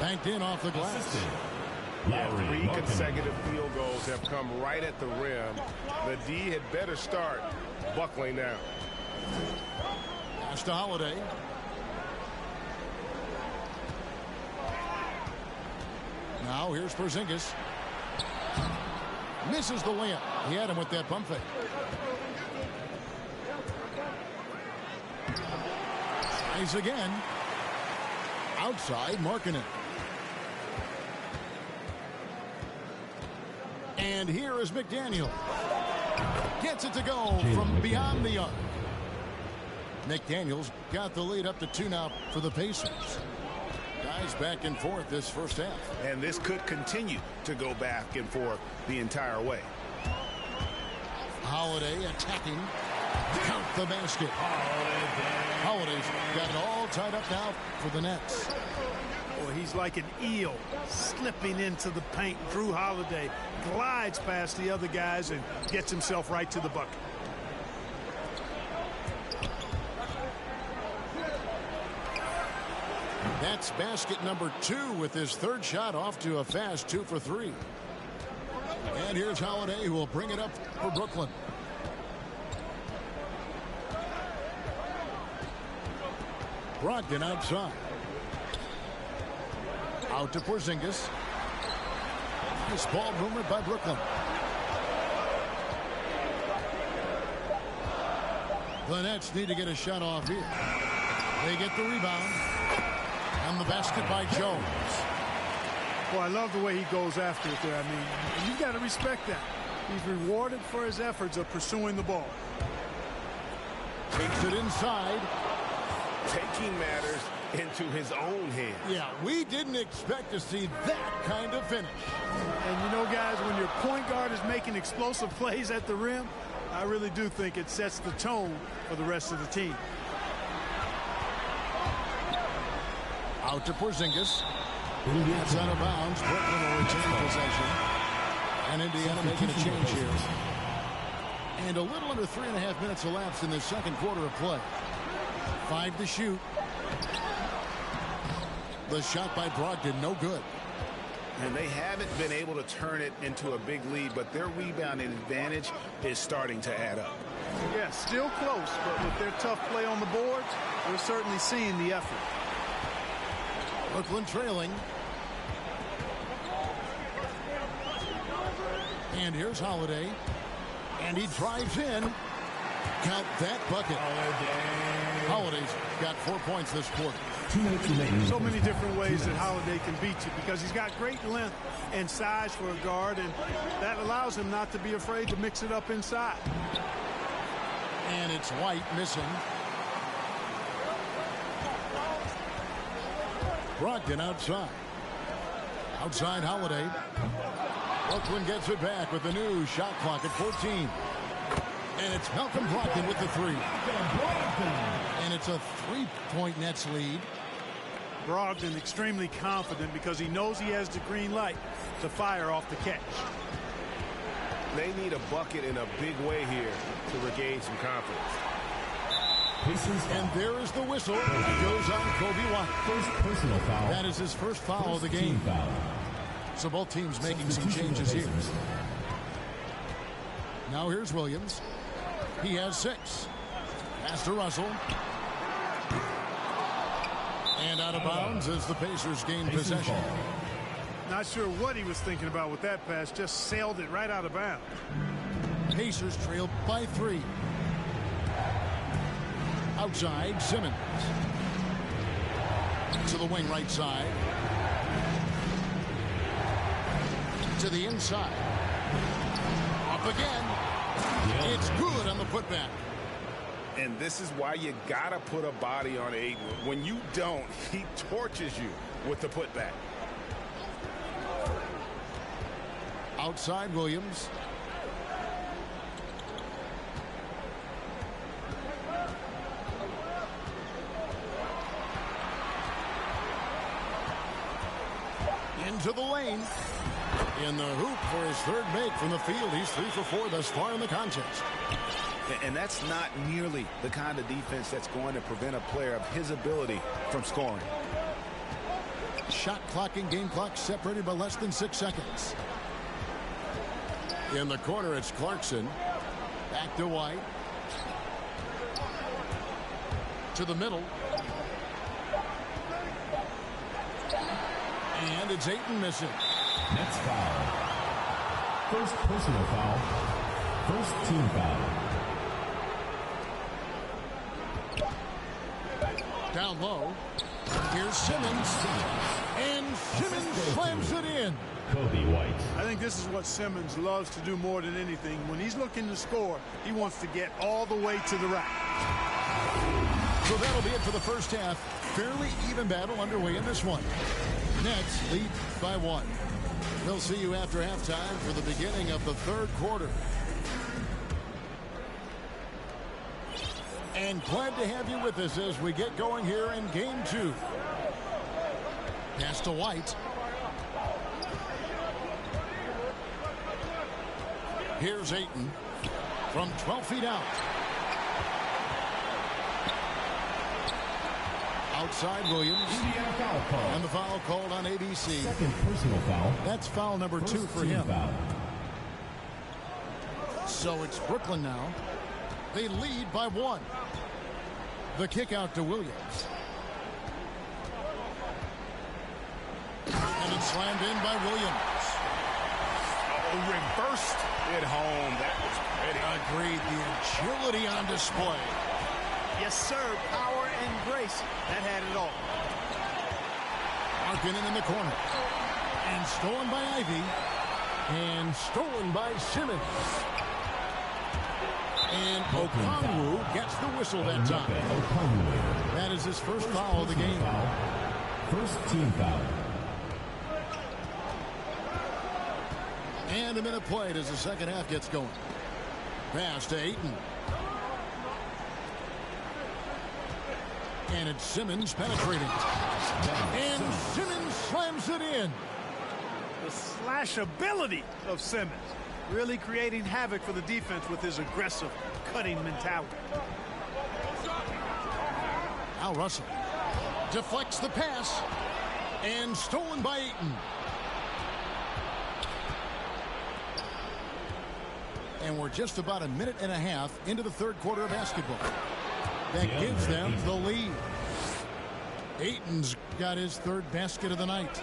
Banked in off the glass. Three consecutive field goals have come right at the rim. The D had better start buckling down. Pass to Holiday. Now here's Porzingis. Misses the layup. He had him with that pump fake. Tries again. Outside, marking it. And here is McDaniel. Gets it to go from beyond the arc. McDaniel's got the lead up to 2 now for the Pacers. Guys back and forth this first half. And this could continue to go back and forth the entire way. Holiday attacking. Count the basket. Holiday's got it all tied up now for the Nets. Boy, he's like an eel slipping into the paint. Drew Holiday glides past the other guys and gets himself right to the bucket. That's basket number 2 with his third shot off to a fast 2 for 3. And here's Holiday, who will bring it up for Brooklyn. Brogdon outside. Out to Porzingis. This ball rumored by Brooklyn. The Nets need to get a shot off here. They get the rebound. And the basket by Jones. Well, I love the way he goes after it there. I mean, you've got to respect that. He's rewarded for his efforts of pursuing the ball. Takes it inside. Taking matters into his own hands. Yeah, we didn't expect to see that kind of finish. And you know, guys, when your point guard is making explosive plays at the rim, I really do think it sets the tone for the rest of the team. Out to Porzingis. It's out of bounds. Brooklyn will retain possession. And Indiana making a change here. And a little under 3.5 minutes elapsed in the second quarter of play. 5 to shoot. The shot by Brogdon, no good. And they haven't been able to turn it into a big lead, but their rebounding advantage is starting to add up. Yeah, still close, but with their tough play on the boards, we're certainly seeing the effort. Brooklyn trailing. And here's Holiday. And he drives in. Count that bucket. Holiday's got 4 points this quarter. So many different ways that Holiday can beat you because he's got great length and size for a guard, and that allows him not to be afraid to mix it up inside. And it's White missing. Brogdon outside. Outside Holiday. Brooklyn gets it back with the new shot clock at 14. And it's Malcolm Brogdon with the 3. And it's a 3-point Nets lead. Brogdon extremely confident because he knows he has the green light to fire off the catch. They need a bucket in a big way here to regain some confidence. And there is the whistle. It goes on Kobe White. First personal foul. That is his first foul of the game. Foul. So both teams making some changes here. Now here's Williams. He has 6. Pass to Russell. And out of bounds as the Pacers gain possession. Not sure what he was thinking about with that pass. Just sailed it right out of bounds. Pacers trail by 3. Outside, Simmons. To the wing right side. To the inside. Up again. It's good on the putback. And this is why you got to put a body on Ayton. When you don't, he torches you with the putback. Outside Williams. Into the lane. In the hoop for his third make from the field. He's 3 for 4 thus far in the contest. And that's not nearly the kind of defense that's going to prevent a player of his ability from scoring. Shot clock and game clock separated by less than 6 seconds. In the corner, it's Clarkson. Back to White. To the middle. And it's Ayton missing. Nets foul. First personal foul. First team foul. Down low. Here's Simmons. And Simmons slams it in. Kobe White. I think this is what Simmons loves to do more than anything. When he's looking to score, he wants to get all the way to the rack. So that'll be it for the first half. Fairly even battle underway in this one. Nets lead by 1. We'll see you after halftime for the beginning of the third quarter. And glad to have you with us as we get going here in game 2. Pass to White. Here's Ayton from 12 feet out. Outside Williams. Indiana foul call. And the foul called on ABC. Second personal foul. That's foul number 2 for team him. Foul. So it's Brooklyn now. They lead by 1. The kick out to Williams. And it's slammed in by Williams. Reversed it home. That was pretty. Agreed. The agility on display. Yes, sir. Power and grace. That had it all. Markkanen in the corner. And stolen by Ivy. And stolen by Simmons. And Okongwu gets the whistle that time. That is his first foul of the game. First team foul. And a minute played as the second half gets going. Pass to Ayton. And it's Simmons penetrating. And Simmons slams it in. The slash ability of Simmons. Really creating havoc for the defense with his aggressive, cutting mentality. Al Russell deflects the pass. And stolen by Ayton. And we're just about a minute and a half into the third quarter of basketball. That gives them the lead. Ayton's got his third basket of the night.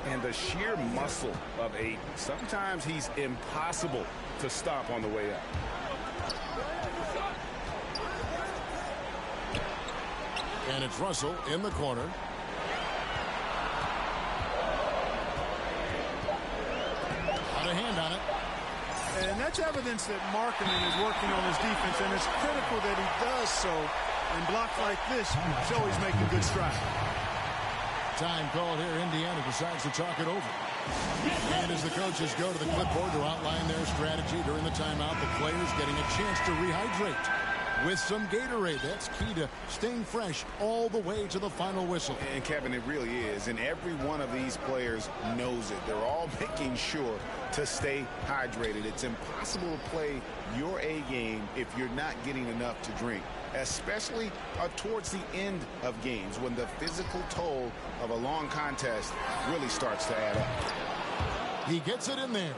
And the sheer muscle of Ayton. Sometimes he's impossible to stop on the way up. And it's Russell in the corner. Got a hand on it. And that's evidence that Markkanen is working on his defense, and it's critical that he does so. And blocks like this show he's making good strides. Time called here. Indiana decides to talk it over. And as the coaches go to the clipboard to outline their strategy during the timeout, the players getting a chance to rehydrate with some Gatorade. That's key to staying fresh all the way to the final whistle. And Kevin, it really is. And every one of these players knows it. They're all making sure to stay hydrated. It's impossible to play your A game if you're not getting enough to drink, especially towards the end of games when the physical toll of a long contest really starts to add up. He gets it in there.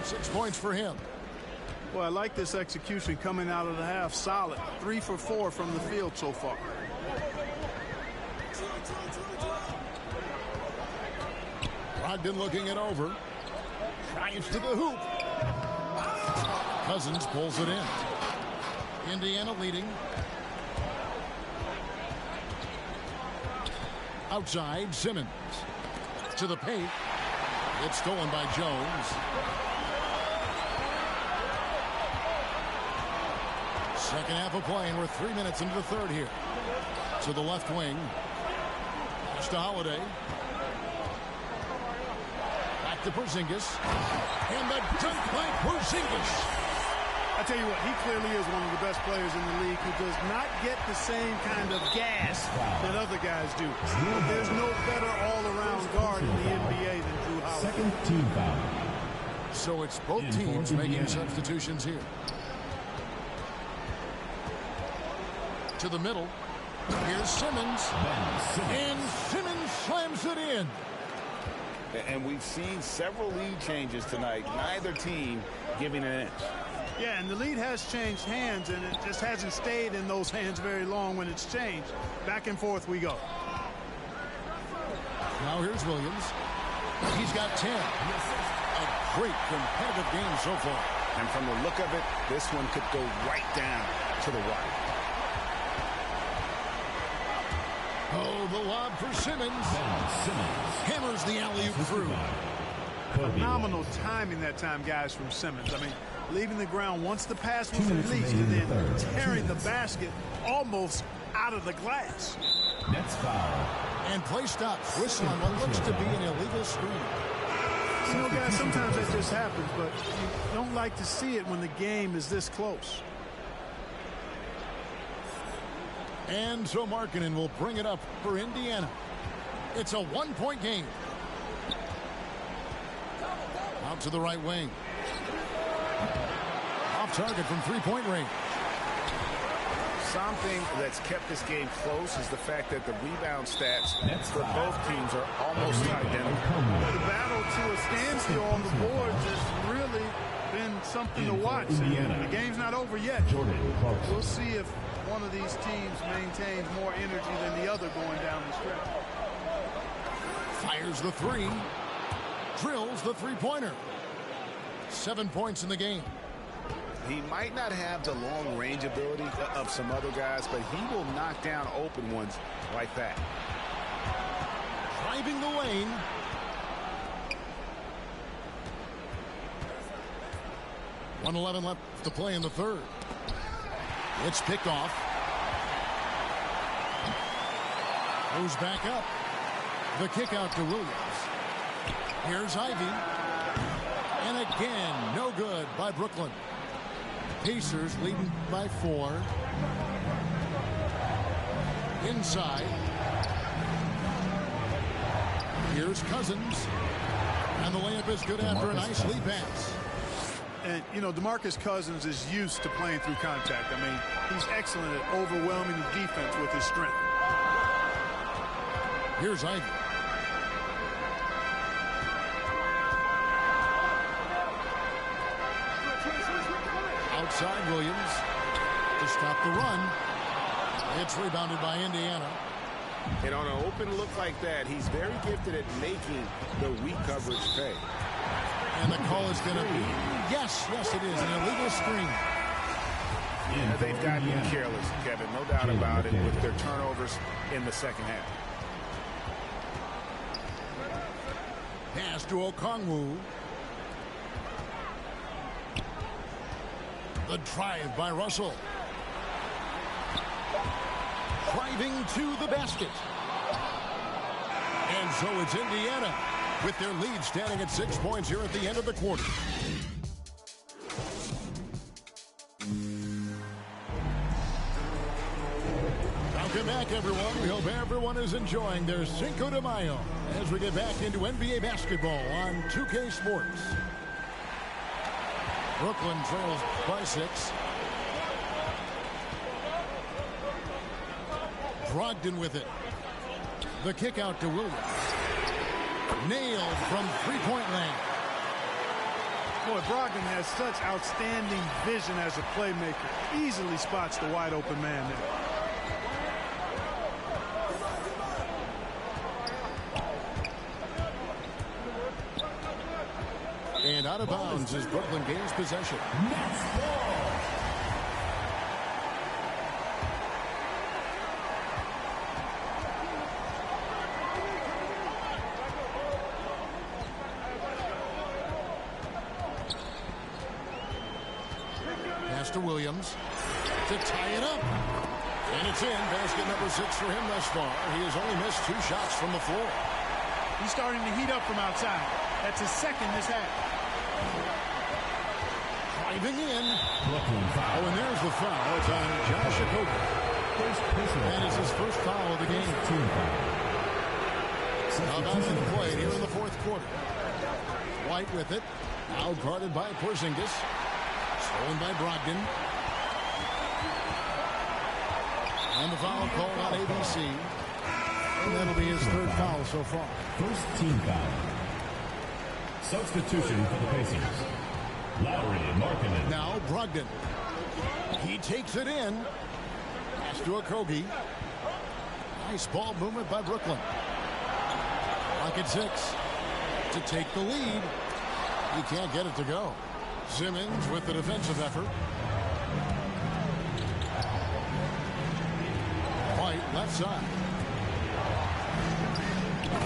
6 points for him. Well, I like this execution coming out of the half. Solid. 3 for 4 from the field so far. Brogdon looking it over. Drives to the hoop. Cousins pulls it in. Indiana leading. Outside, Simmons. To the paint. It's stolen by Jones. Second half of play, and we're 3 minutes into the third here. To the left wing. Pass to Holiday. Back to Porzingis. And the dunk by Porzingis. I tell you what, he clearly is one of the best players in the league who does not get the same kind of gas that other guys do. There's no better all-around guard in the NBA than Drew Holiday. Second team foul. So it's both teams making substitutions here. To the middle. Here's Simmons. And Simmons slams it in. And we've seen several lead changes tonight. Neither team giving an inch. Yeah, and the lead has changed hands, and it just hasn't stayed in those hands very long when it's changed. Back and forth we go. Now here's Williams. He's got 10. A great competitive game so far. And from the look of it, this one could go right down to the wire. Oh, the lob for Simmons. Hammers the alley-oop through. Phenomenal timing that time, guys, from Simmons. I mean, leaving the ground once the pass was released and then tearing the basket almost out of the glass. Next foul. And play stop. Whistle on what looks to be an illegal screen. You know, guys, sometimes that just happens, but you don't like to see it when the game is this close. And so Markkanen will bring it up for Indiana. It's a one-point game. Out to the right wing. Off target from three-point range. something that's kept this game close is the fact that the rebound stats for both teams are almost identical. The battle to a standstill on the boards has really been something to watch. The game's not over yet. We'll see if one of these teams maintains more energy than the other going down the stretch. Fires the three. Drills the three-pointer. 7 points in the game. He might not have the long-range ability of some other guys, but he will knock down open ones like that. Driving the lane. .111 left to play in the third. It's picked off. Goes back up. The kick out to Williams. Here's Ivy. And again, no good by Brooklyn. Pacers leading by 4. Inside. Here's Cousins. And the layup is good after a nice lead pass. And, you know, DeMarcus Cousins is used to playing through contact. I mean, he's excellent at overwhelming the defense with his strength. Here's Ivy. Outside Williams to stop the run. It's rebounded by Indiana. And on an open look like that, he's very gifted at making the weak coverage pay. And the call is going to be, yes, it is, an illegal screen. Yeah, they've gotten careless, Kevin, no doubt about it, with their turnovers in the second half. Pass to Okongwu. The drive by Russell. Driving to the basket. And so it's Indiana with their lead standing at 6 points here at the end of the quarter. Welcome back, everyone. We hope everyone is enjoying their Cinco de Mayo as we get back into NBA basketball on 2K Sports. Brooklyn trails by 6. Brogdon with it. The kick out to Williams. Nailed from three-point land. Boy, Brogdon has such outstanding vision as a playmaker. Easily spots the wide open man there. And out of bounds as Brooklyn gains possession. Pass to Williams to tie it up. And it's in. Basket number 6 for him thus far. He has only missed 2 shots from the floor. He's starting to heat up from outside. That's his second this half. Driving in. Oh, and there's the foul. It's on Josh Okogie. That is his first foul of the game. Now back in the play here in the fourth quarter. White with it. Out guarded by Porzingis. Stolen by Brogdon. And the foul called on ABC. And that'll be his third foul so far. First team foul. Substitution for the Pacers. Lowry marking it. Now Brogdon. He takes it in. Pass to Okogie. Nice ball movement by Brooklyn. Clock at 6. To take the lead. He can't get it to go. Simmons with the defensive effort. White left side.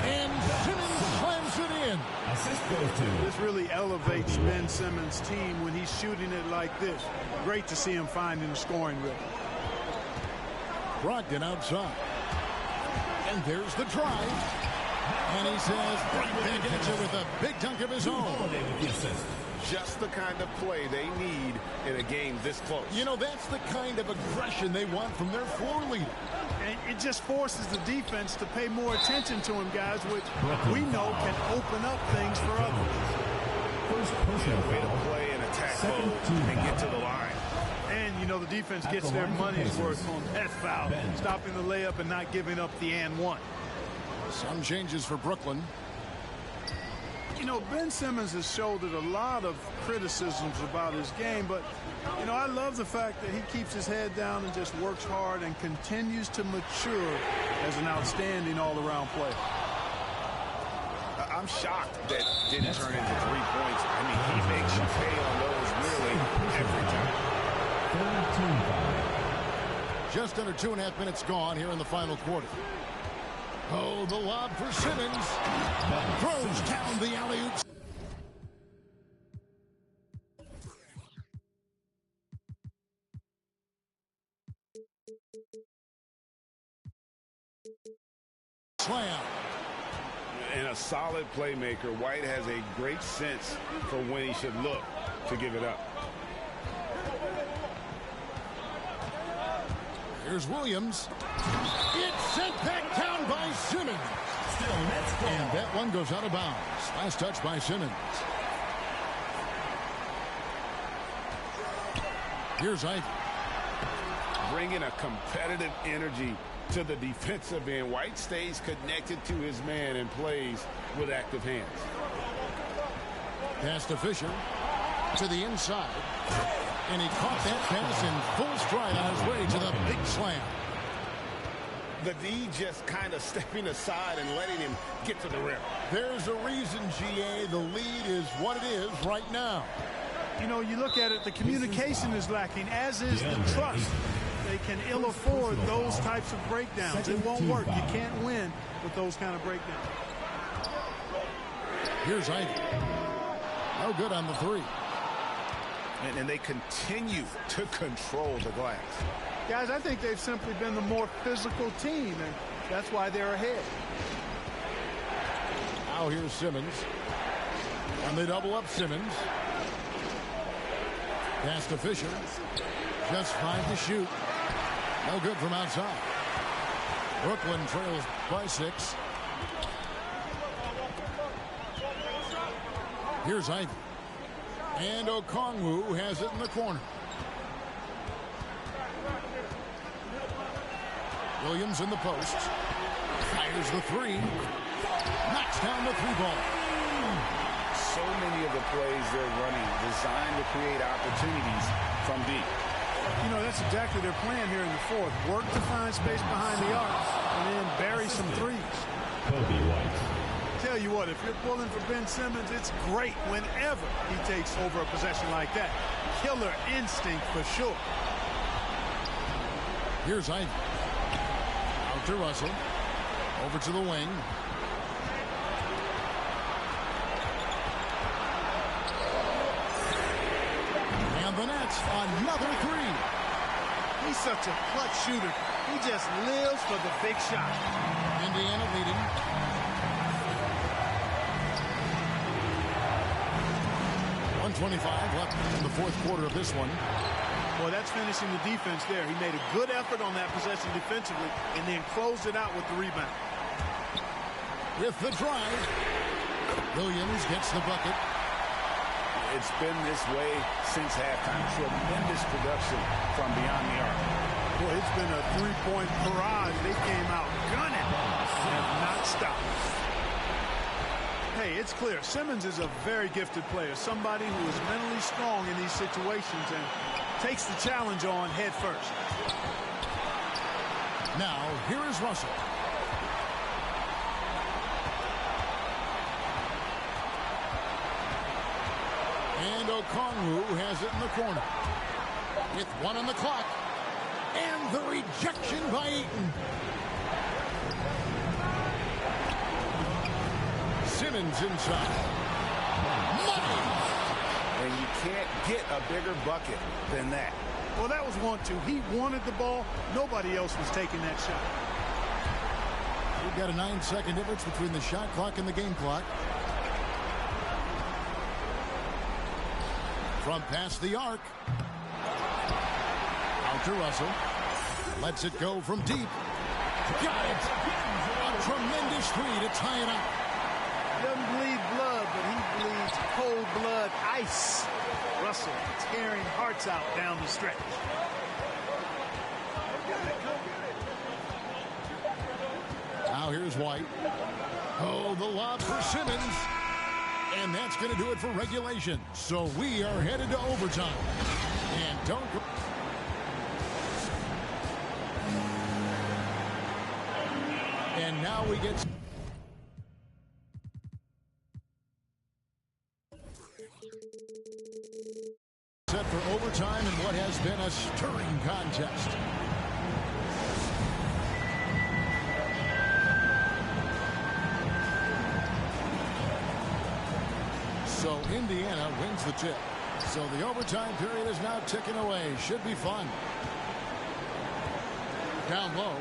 And Simmons slams it in. Assist goes to. This really elevates Ben Simmons' team when he's shooting it like this. Great to see him finding the scoring rhythm. Brogdon outside. And there's the drive. And he says, right back at you with a big dunk of his own. Just the kind of play they need in a game this close. You know, that's the kind of aggression they want from their floor leader. And it just forces the defense to pay more attention to him, guys, which we know can open up things for others. First personal Way to play and attack mode and get to the line. And, you know, the defense gets their money's worth on that foul, stopping the layup and not giving up the and one. Some changes for Brooklyn. You know, Ben Simmons has shouldered a lot of criticisms about his game, but, you know, I love the fact that he keeps his head down and just works hard and continues to mature as an outstanding all-around player. I'm shocked that didn't turn into 3 points. I mean, he makes you pay on those really every time. Just under 2.5 minutes gone here in the final quarter. Oh, the lob for Simmons. Throws down the alley-oop. Slam. And a solid playmaker, White has a great sense for when he should look to give it up. Here's Williams. It's sent back down by Simmons. And that one goes out of bounds. Last touch by Simmons. Here's Ivy. Bringing a competitive energy to the defensive end. White stays connected to his man and plays with active hands. Pass to Fisher. To the inside. And he caught that pass in full stride on his way to the big slam. The D just kind of stepping aside and letting him get to the rim. There's a reason, GA, the lead is what it is right now. You know, you look at it, the communication is lacking, as is the trust. They can ill afford those types of breakdowns. It won't work. You can't win with those kind of breakdowns. Here's Ivy. No good on the three. And they continue to control the glass. Guys, I think they've simply been the more physical team, and that's why they're ahead. Now here's Simmons. And they double up Simmons. Pass to Fisher. Just 5 to shoot. No good from outside. Brooklyn trails by 6. Here's Ivy. And Okongwu has it in the corner. Williams in the post. Fires the three. Knocks down the 3-ball. So many of the plays they're running designed to create opportunities from deep. You know, that's exactly their plan here in the fourth. Work to find space behind the arc and then bury some threes. Tell you what, if you're pulling for Ben Simmons, it's great whenever he takes over a possession like that. Killer instinct for sure. Here's Ivy. Out to Russell. Over to the wing. And the Nets, another three. He's such a clutch shooter. He just lives for the big shot. Indiana leading. .125 left in the fourth quarter of this one. Well, that's finishing the defense there. He made a good effort on that possession defensively and then closed it out with the rebound. With the drive, Williams gets the bucket. It's been this way since halftime. Tremendous production from beyond the arc. Boy, it's been a three-point barrage. They came out gunning and have not stopped. Hey, it's clear. Simmons is a very gifted player, somebody who is mentally strong in these situations and takes the challenge on head first. Now, here is Russell. And Okongwu has it in the corner. With 1 on the clock. And the rejection by Eaton. Simmons inside. Money! And you can't get a bigger bucket than that. Well, that was 1-2. He wanted the ball. Nobody else was taking that shot. We've got a 9-second difference between the shot clock and the game clock. From past the arc. Out to Russell. Lets it go from deep. Got it! A tremendous three to tie it up. doesn't bleed blood, but he bleeds cold blood ice. Russell tearing hearts out down the stretch. Now here's White. Oh, the lob for Simmons. And that's going to do it for regulation. So we are headed to overtime. And don't go. And now we get set for overtime in what has been a stirring contest. So Indiana wins the tip. So the overtime period is now ticking away. Should be fun. Down low.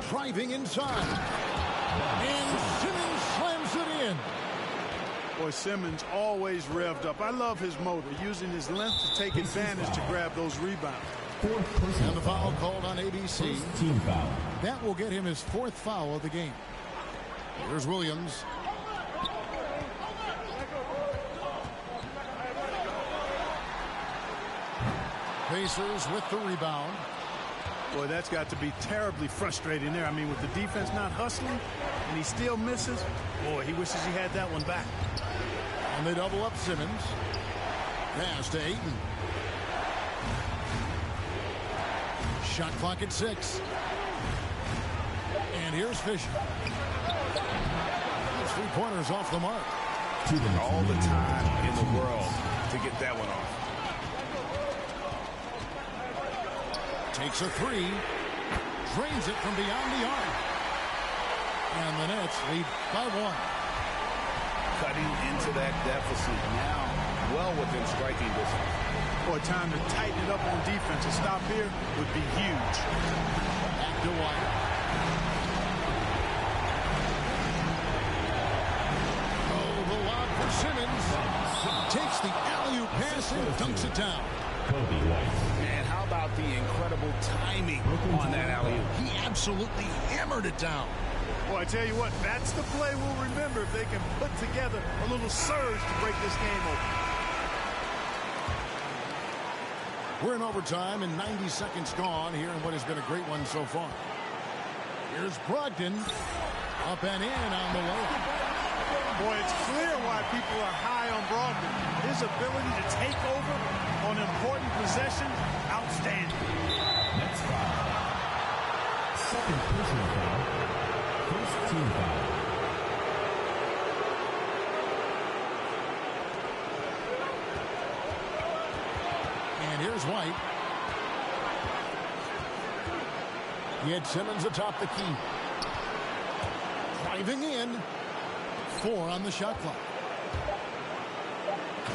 Driving inside. And Simmons slams it in. Boy, Simmons always revved up. I love his motor, using his length to take advantage to grab those rebounds. And the foul called on ABC. Team foul. That will get him his fourth foul of the game. Here's Williams. Pacers with the rebound. Boy, that's got to be terribly frustrating there. I mean, with the defense not hustling and he still misses, boy, he wishes he had that one back. And they double up Simmons. Pass to Ayton. Shot clock at 6. And here's Fisher. Those 3 pointers off the mark. All the time in the world to get that one off. Takes a 3. Drains it from beyond the arc. And the Nets lead by 1. Cutting into that deficit now, well within striking distance. Boy, time to tighten it up on defense. A stop here would be huge. Back to White. Oh, the lob for Simmons. Takes the alley-oop pass and dunks it down. Kobe White. And how about the incredible timing on that alley-oop? He absolutely hammered it down. Boy, I tell you what, that's the play we'll remember if they can put together a little surge to break this game open. We're in overtime and 90 seconds gone here in what has been a great one so far. Here's Brogdon. Up and in on the layup. Boy, it's clear why people are high on Brogdon. His ability to take over on important possessions, outstanding. That's foul. Second personal foul. First team foul. And here's White. He had Simmons atop the key. Driving in. 4 on the shot clock.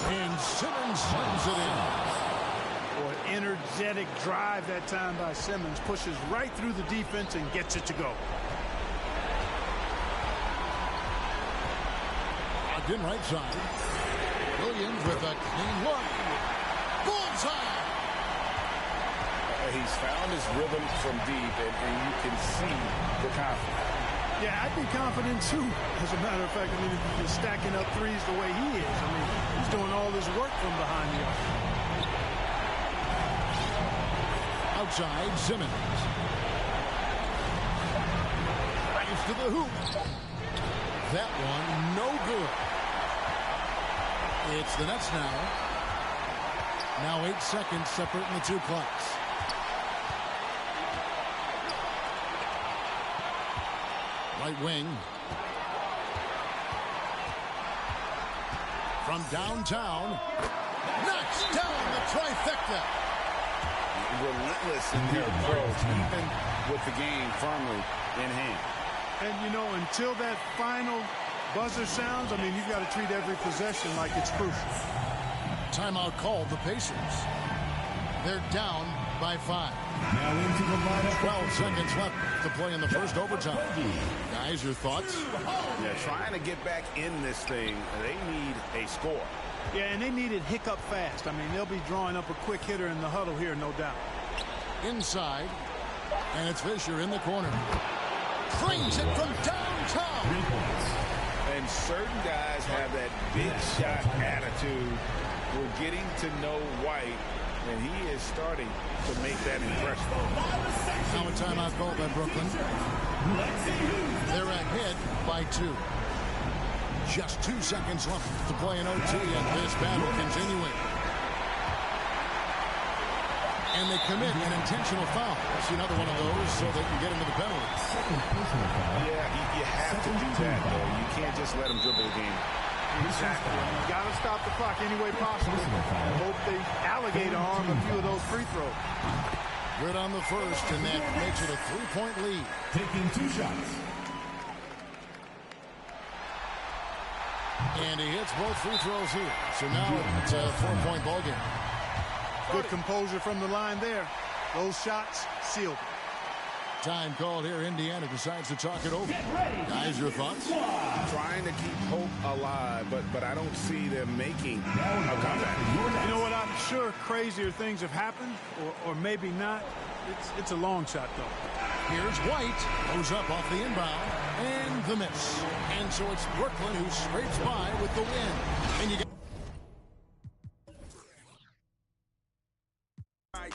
And Simmons slams it in. Boy, energetic drive that time by Simmons. Pushes right through the defense and gets it to go. Locked in right side. Williams with a clean look. Bullseye! He's found his rhythm from deep, and you can see the confidence. Yeah, I'd be confident too. As a matter of fact, I mean, if he's stacking up threes the way he is, I mean, he's doing all this work from behind the arc. Outside, Simmons. Drives to the hoop. That one, no good. It's the Nets now. Now 8 seconds separating the 2 clocks. Right wing. From downtown. Knocks down the trifecta. Relentless in their approach, even with the game firmly in hand. And, you know, until that final buzzer sounds, I mean, you've got to treat every possession like it's crucial. Timeout called the Pacers. They're down by 5. Now into the lineup. 12 seconds left to play in the first overtime. Guys, your thoughts? Yeah, trying to get back in this thing, they need a score. Yeah, and they need it hiccup fast. I mean, they'll be drawing up a quick hitter in the huddle here, no doubt. Inside, and it's Fisher in the corner. Frames it from downtown. And certain guys have that big shot attitude. We're getting to know White, and he is starting to make that impression. Now a timeout call by Brooklyn. They're ahead by 2. Just 2 seconds left to play in OT, and this battle continuing. And they commit an intentional foul. That's another one of those so they can get into the penalty. Yeah, you have to do that, though. You can't just let them dribble the game. Exactly. You got to stop the clock any way possible. I hope they alligator arm a few of those free throws. Good on the first, and that makes it a 3-point lead. Taking 2 shots. And he hits both free throws here. So now it's a 4-point ball game. Good composure from the line there. Those shots sealed. Time called here. Indiana decides to talk it over. Guys, your thoughts? Trying to keep hope alive, but I don't see them making a comeback. You know what? I'm sure crazier things have happened, or maybe not. It's a long shot, though. Here's White. Goes up off the inbound. And the miss. And so it's Brooklyn who scrapes by with the win. And you get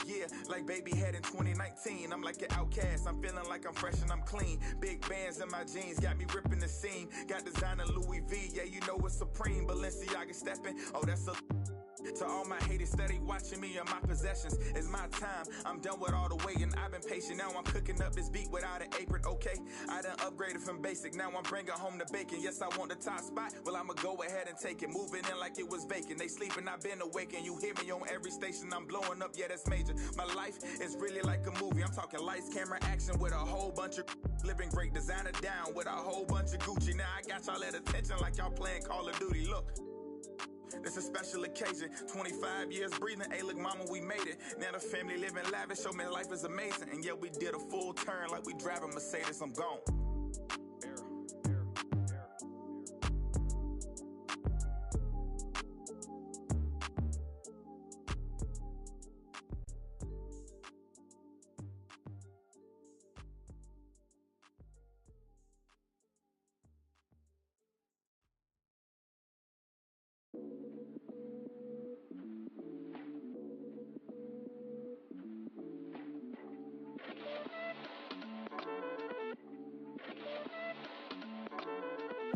yeah, like baby had in 2019. I'm like an outcast. I'm feeling like I'm fresh and I'm clean. Big bands in my jeans got me ripping the seam. Got designer Louis V. Yeah, you know it's supreme. Balenciaga stepping. Oh, that's a... To all my haters steady watching me and my possessions. It's my time. I'm done with all the waiting. I've been patient. Now I'm cooking up this beat without an apron. Okay, I done upgraded from basic. Now I'm bringing home the bacon. Yes, I want the top spot. Well, I'ma go ahead and take it. Moving in like it was vacant. They sleeping. I've been awakened. You hear me on every station. I'm blowing up. Yeah, that's major. My life is really like a movie. I'm talking lights, camera, action with a whole bunch of living great. Designer down with a whole bunch of Gucci. Now I got y'all at attention like y'all playing Call of Duty. Look. It's a special occasion, 25 years breathing. Hey, look, mama, we made it. Now the family living lavish. Show me life is amazing. And yeah, we did a full turn like we driving Mercedes. I'm gone.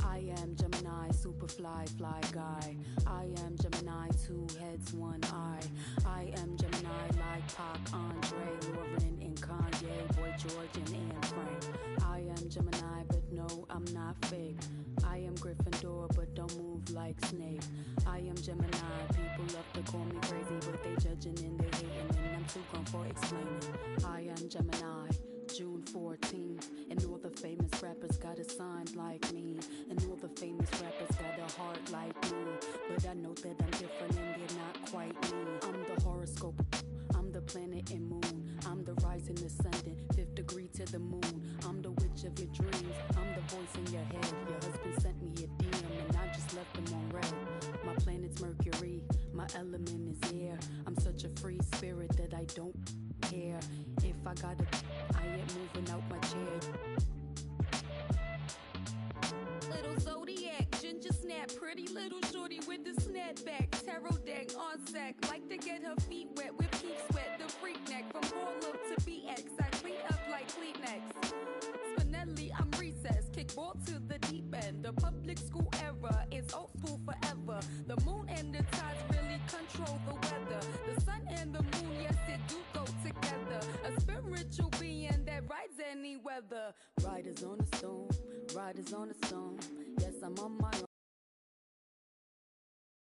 I am Gemini, super fly guy. I am Gemini, 2 heads, 1 eye. I am Gemini like Pac, Andre, Lauren, and Kanye, Boy George, and Anne Frank. I am Gemini, but no, I'm not fake. I am Gryffindor, but don't move like Snape. I am Gemini, people love to call me crazy, but they judging and they hating, and I'm too gone for explaining. I am Gemini, June 14th, and all the famous rappers got a sign like me, and all the famous rappers got a heart like me, but I know that I'm different and they're not quite me. I'm the horoscope, I'm the planet and moon, I'm the rising ascendant, 5th degree to the moon, I'm the witch of your dreams, I'm the voice in your head. Your husband sent me a DM and I just left him on red. My planet's Mercury, my element is air. I'm such a free spirit that I don't care if I gotta. I ain't moving out my chair. Little zodiac, ginger snap, pretty little shorty with the snapback, tarot deck on sack, like to get her feet wet with peep sweat, the freak neck from Harlem to BX. I clean up like Kleenex. Spinelli, I'm recessed, kickball to the deep end. The public school era is old school forever. The moon and the tides really control the weather. The sun and the moon, yes, it do go together. A spiritual being that rides any weather. Riders on a stone, riders on a stone.